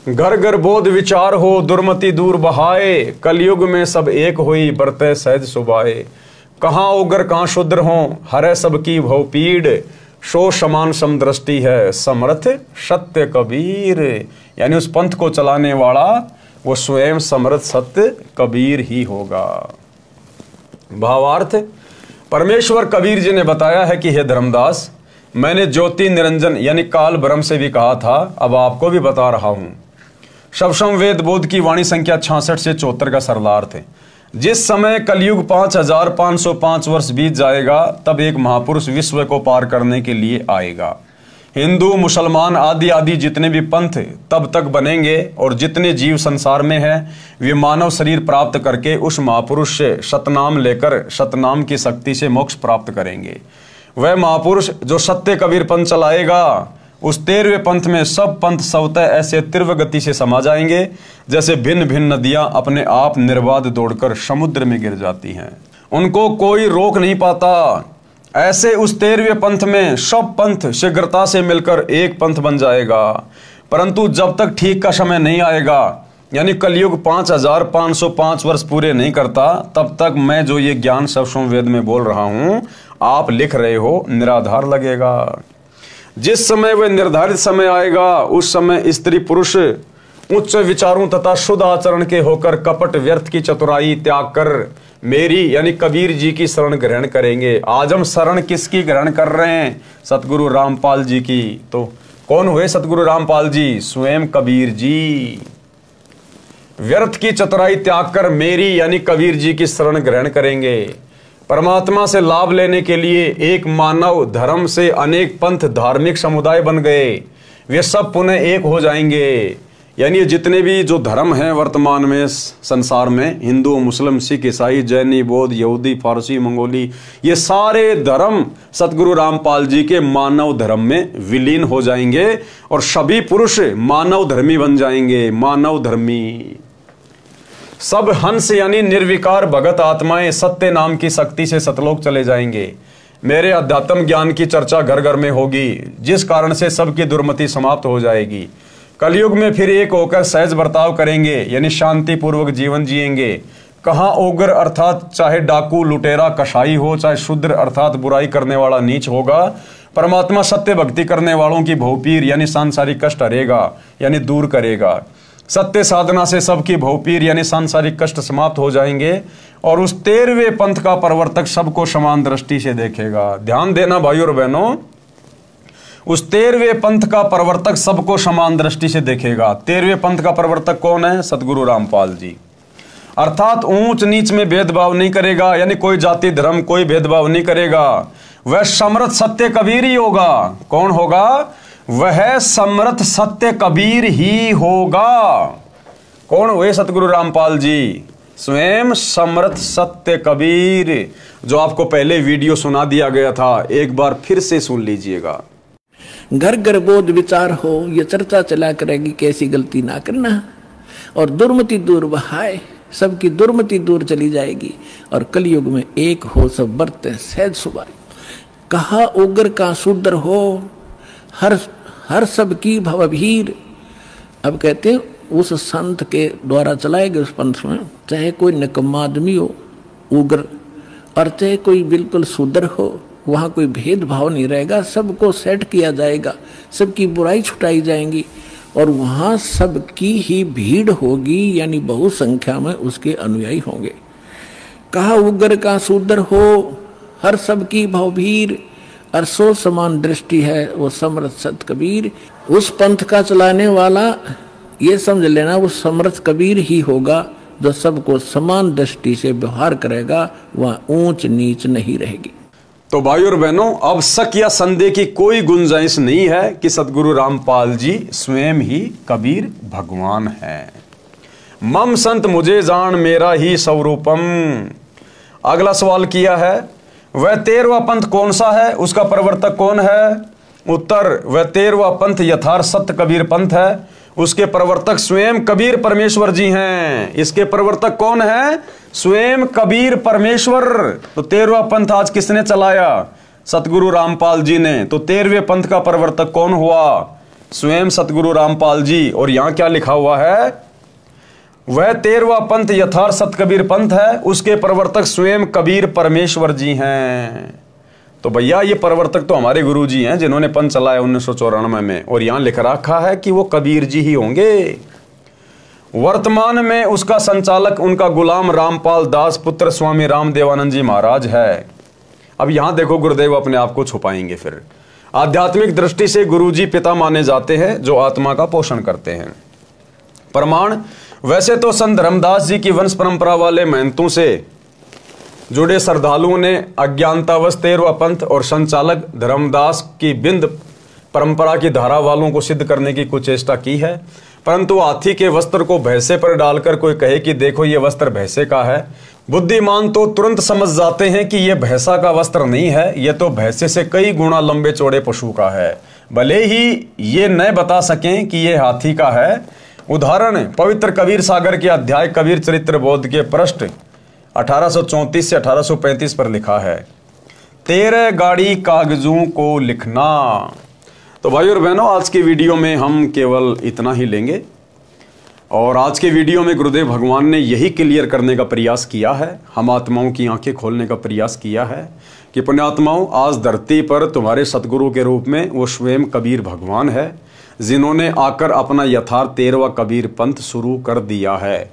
घर घर बोध विचार हो दुर्मति दूर बहाए, कलयुग में सब एक होई बरते सहज सुबाए। कहाँ उग्र कहाँ शूद्र हो हरे सबकी भव पीड़, सो समान समदृष्टि है समर्थ सत्य कबीर। यानी उस पंथ को चलाने वाला वो स्वयं समर्थ सत्य कबीर ही होगा। भावार्थ, परमेश्वर कबीर जी ने बताया है कि हे धर्मदास, मैंने ज्योति निरंजन यानी काल ब्रह्म से भी कहा था, अब आपको भी बता रहा हूं। शवसम वेद बोध की वाणी संख्या 66 से 74 का सरलार्थ है। जिस समय कलयुग 5505 वर्ष बीत जाएगा, तब एक महापुरुष विश्व को पार करने के लिए आएगा। हिंदू मुसलमान आदि आदि जितने भी पंथ तब तक बनेंगे, और जितने जीव संसार में हैं वे मानव शरीर प्राप्त करके उस महापुरुष से सतनाम लेकर सतनाम की शक्ति से मोक्ष प्राप्त करेंगे। वह महापुरुष जो सत्य कबीर पंथ चलाएगा, उस 13वें पंथ में सब पंथ स्वतः ऐसे तीव्र गति से समा जाएंगे जैसे भिन्न भिन्न नदियां अपने आप निर्बाध दौड़कर समुद्र में गिर जाती हैं, उनको कोई रोक नहीं पाता। ऐसे उस 13वें पंथ में सब पंथ शीघ्रता से मिलकर एक पंथ बन जाएगा। परंतु जब तक ठीक का समय नहीं आएगा, यानी कलयुग 5505 वर्ष पूरे नहीं करता, तब तक मैं जो ये ज्ञान शवसम वेद में बोल रहा हूं, आप लिख रहे हो, निराधार लगेगा। जिस समय वह निर्धारित समय आएगा, उस समय स्त्री पुरुष उच्च विचारों तथा शुद्ध आचरण के होकर कपट व्यर्थ की चतुराई त्याग कर मेरी यानी कबीर जी की शरण ग्रहण करेंगे। आज हम शरण किसकी ग्रहण कर रहे हैं? सतगुरु रामपाल जी की। तो कौन हुए सतगुरु रामपाल जी? स्वयं कबीर जी। व्यर्थ की चतुराई त्याग कर मेरी यानी कबीर जी की शरण ग्रहण करेंगे। परमात्मा से लाभ लेने के लिए एक मानव धर्म से अनेक पंथ धार्मिक समुदाय बन गए, वे सब पुनः एक हो जाएंगे। यानी जितने भी जो धर्म हैं वर्तमान में संसार में, हिंदू मुस्लिम सिख ईसाई जैनी बौद्ध यहूदी फारसी मंगोली, ये सारे धर्म सतगुरु रामपाल जी के मानव धर्म में विलीन हो जाएंगे और सभी पुरुष मानव धर्मी बन जाएंगे। मानव धर्मी सब हंस यानी निर्विकार भगत आत्माएं सत्य नाम की शक्ति से सतलोक चले जाएंगे। मेरे अध्यात्म ज्ञान की चर्चा घर घर में होगी, जिस कारण से सबकी दुर्मति समाप्त हो जाएगी। कलयुग में फिर एक होकर सहज बर्ताव करेंगे, यानी शांति पूर्वक जीवन जिएंगे। कहाँ उग्र अर्थात चाहे डाकू लुटेरा कसाई हो, चाहे शूद्र अर्थात बुराई करने वाला नीच होगा, परमात्मा सत्य भक्ति करने वालों की भवपीर यानी सांसारिक कष्ट हरेगा यानी दूर करेगा। सत्य साधना से सबकी भवपीर यानी सांसारिक कष्ट समाप्त हो जाएंगे और उस 13वें पंथ का प्रवर्तक सबको समान दृष्टि से देखेगा। ध्यान देना भाइयों और बहनों, उस 13वें पंथ का प्रवर्तक सबको समान दृष्टि से देखेगा। 13वें पंथ का प्रवर्तक कौन है? सतगुरु रामपाल जी। अर्थात ऊंच नीच में भेदभाव नहीं करेगा, यानी कोई जाति धर्म कोई भेदभाव नहीं करेगा। वह समर्थ सत्य कबीर ही होगा। कौन होगा? वह समर्थ सत्य कबीर ही होगा। कौन हुए सतगुरु रामपाल जी? स्वयं समर्थ सत्य कबीर, जो आपको पहले वीडियो सुना दिया गया था, एक बार फिर से सुन लीजिएगा। घर घर बोध विचार हो, ये चर्चा चला करेगी कैसी गलती ना करना, और दुर्मति दूर बहाए, सबकी दुर्मति दूर चली जाएगी, और कलयुग में एक हो सब बरते सहज सुबह। कहा उग्र का शूद्र हो, हर सब की भवभीर। अब कहते हैं उस संत के द्वारा चलाए गए उस पंथ में चाहे कोई निकम्मा आदमी हो उग्र, और चाहे कोई बिल्कुल शूद्र हो, वहाँ कोई भेदभाव नहीं रहेगा, सबको सेट किया जाएगा, सबकी बुराई छुटाई जाएंगी, और वहाँ सबकी ही भीड़ होगी, यानी बहु संख्या में उसके अनुयायी होंगे। कहा उग्र का शूद्र हो, हर सबकी भवभीर, और सो समान दृष्टि है वो समर्थ सत कबीर। उस पंथ का चलाने वाला ये समझ लेना वो समर्थ कबीर ही होगा, जो सबको समान दृष्टि से व्यवहार करेगा, वहाँ ऊंच नीच नहीं रहेगी। तो भाइयों और बहनों, अब शक या संदेह की कोई गुंजाइश नहीं है कि सतगुरु रामपाल जी स्वयं ही कबीर भगवान हैं। मम संत मुझे जान मेरा ही स्वरूपम। अगला सवाल किया है, वह 13वां पंथ कौन सा है, उसका प्रवर्तक कौन है? उत्तर, वह 13वां पंथ यथार्थ सत्य कबीर पंथ है। उसके प्रवर्तक स्वयं कबीर परमेश्वर जी हैं। इसके प्रवर्तक कौन है? स्वयं कबीर परमेश्वर। तो 13वां पंथ आज किसने चलाया? सतगुरु रामपाल जी ने। तो 13वें पंथ का प्रवर्तक कौन हुआ? स्वयं सतगुरु रामपाल जी। और यहां क्या लिखा हुआ है? वह 13वां पंथ यथार्थ सत्य कबीर पंथ है, उसके प्रवर्तक स्वयं कबीर परमेश्वर जी हैं। तो भैया ये प्रवर्तक तो हमारे गुरु जी हैं जिन्होंने पंथ चलाया 1994 में, और यहां लिख रखा है कि वो कबीर जी ही होंगे। वर्तमान में उसका संचालक उनका गुलाम रामपाल दास पुत्र स्वामी रामदेवानंद जी महाराज है। अब यहां देखो गुरुदेव अपने आप को छुपाएंगे। फिर आध्यात्मिक दृष्टि से गुरुजी पिता माने जाते हैं जो आत्मा का पोषण करते हैं। प्रमाण, वैसे तो संत धर्मदास जी की वंश परंपरा वाले महंतों से जुड़े श्रद्धालुओं ने अज्ञानतावश 13वां पंथ और संचालक धर्मदास की बिंद परंपरा की धारा वालों को सिद्ध करने की कुछ चेष्टा की है, परंतु हाथी के वस्त्र को भैंसे पर डालकर कोई कहे कि देखो ये वस्त्र भैंसे का है, बुद्धिमान तो तुरंत समझ जाते हैं कि यह भैंसा का वस्त्र नहीं है, यह तो भैंसे से कई गुना लंबे चौड़े पशु का है, भले ही ये न बता सकें कि यह हाथी का है। उदाहरण, पवित्र कबीर सागर के अध्याय कबीर चरित्र बोध के पृष्ठ 1834 से 1835 पर लिखा है, 13 गाड़ी कागजों को लिखना। तो भाई और बहनों, आज की वीडियो में हम केवल इतना ही लेंगे, और आज के वीडियो में गुरुदेव भगवान ने यही क्लियर करने का प्रयास किया है, हम आत्माओं की आंखें खोलने का प्रयास किया है कि पुण्यात्माओं, आज धरती पर तुम्हारे सतगुरु के रूप में वो स्वयं कबीर भगवान है, जिन्होंने आकर अपना यथार्थ 13वां कबीर पंथ शुरू कर दिया है।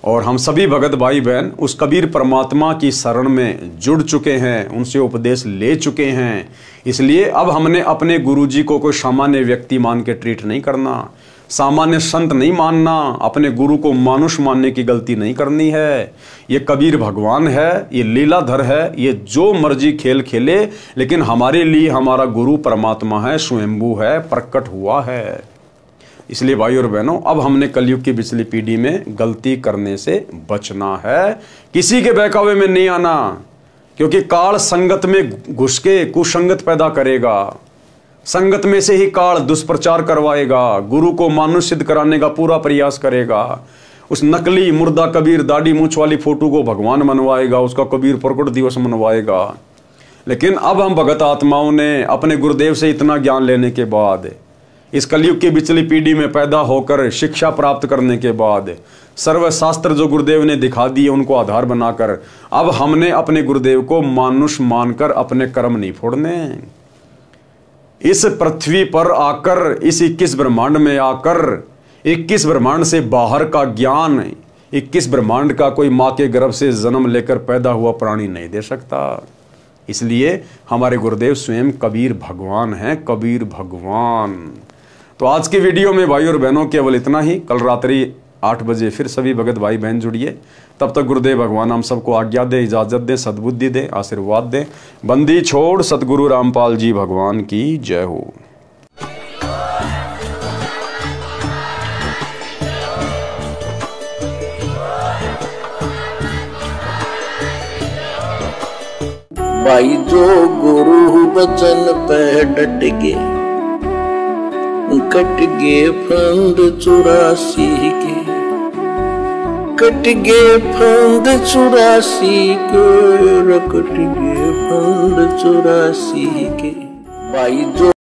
और हम सभी भगत भाई बहन उस कबीर परमात्मा की शरण में जुड़ चुके हैं, उनसे उपदेश ले चुके हैं। इसलिए अब हमने अपने गुरुजी को कोई सामान्य व्यक्ति मान के ट्रीट नहीं करना, सामान्य संत नहीं मानना, अपने गुरु को मानुष मानने की गलती नहीं करनी है। ये कबीर भगवान है, ये लीलाधर है, ये जो मर्जी खेल खेले, लेकिन हमारे लिए हमारा गुरु परमात्मा है, स्वयंभू है, प्रकट हुआ है। इसलिए भाई और बहनों, अब हमने कलयुग की पिछली पीढ़ी में गलती करने से बचना है, किसी के बहकावे में नहीं आना, क्योंकि काल संगत में घुस के कुसंगत पैदा करेगा, संगत में से ही काल दुष्प्रचार करवाएगा, गुरु को मानुष सिद्ध कराने का पूरा प्रयास करेगा, उस नकली मुर्दा कबीर दाढ़ी मूंछ वाली फोटो को भगवान मनवाएगा, उसका कबीर प्रकट दिवस मनवाएगा। लेकिन अब हम भगत आत्माओं ने अपने गुरुदेव से इतना ज्ञान लेने के बाद, इस कलयुग की पिछली पीढ़ी में पैदा होकर शिक्षा प्राप्त करने के बाद, सर्वशास्त्र जो गुरुदेव ने दिखा दिए उनको आधार बनाकर, अब हमने अपने गुरुदेव को मानुष मानकर अपने कर्म नहीं फोड़ने। इस पृथ्वी पर आकर, इस 21 ब्रह्मांड में आकर, 21 ब्रह्मांड से बाहर का ज्ञान, 21 ब्रह्मांड का कोई माँ के गर्भ से जन्म लेकर पैदा हुआ प्राणी नहीं दे सकता। इसलिए हमारे गुरुदेव स्वयं कबीर भगवान हैं, कबीर भगवान। तो आज के वीडियो में भाई और बहनों केवल इतना ही। कल रात्रि 8 बजे फिर सभी भगत भाई बहन जुड़िए। तब तक गुरुदेव भगवान हम सबको आज्ञा दे, इजाजत दे, सद्बुद्धि दे, आशीर्वाद दे। बंदी छोड़ सतगुरु रामपाल जी भगवान की जय हो। भाई जो गुरु वचन पे डट गे, कट गे फंद 84 के, कट गे फंद 84 के, कट गे फंद 84 के। भाई जो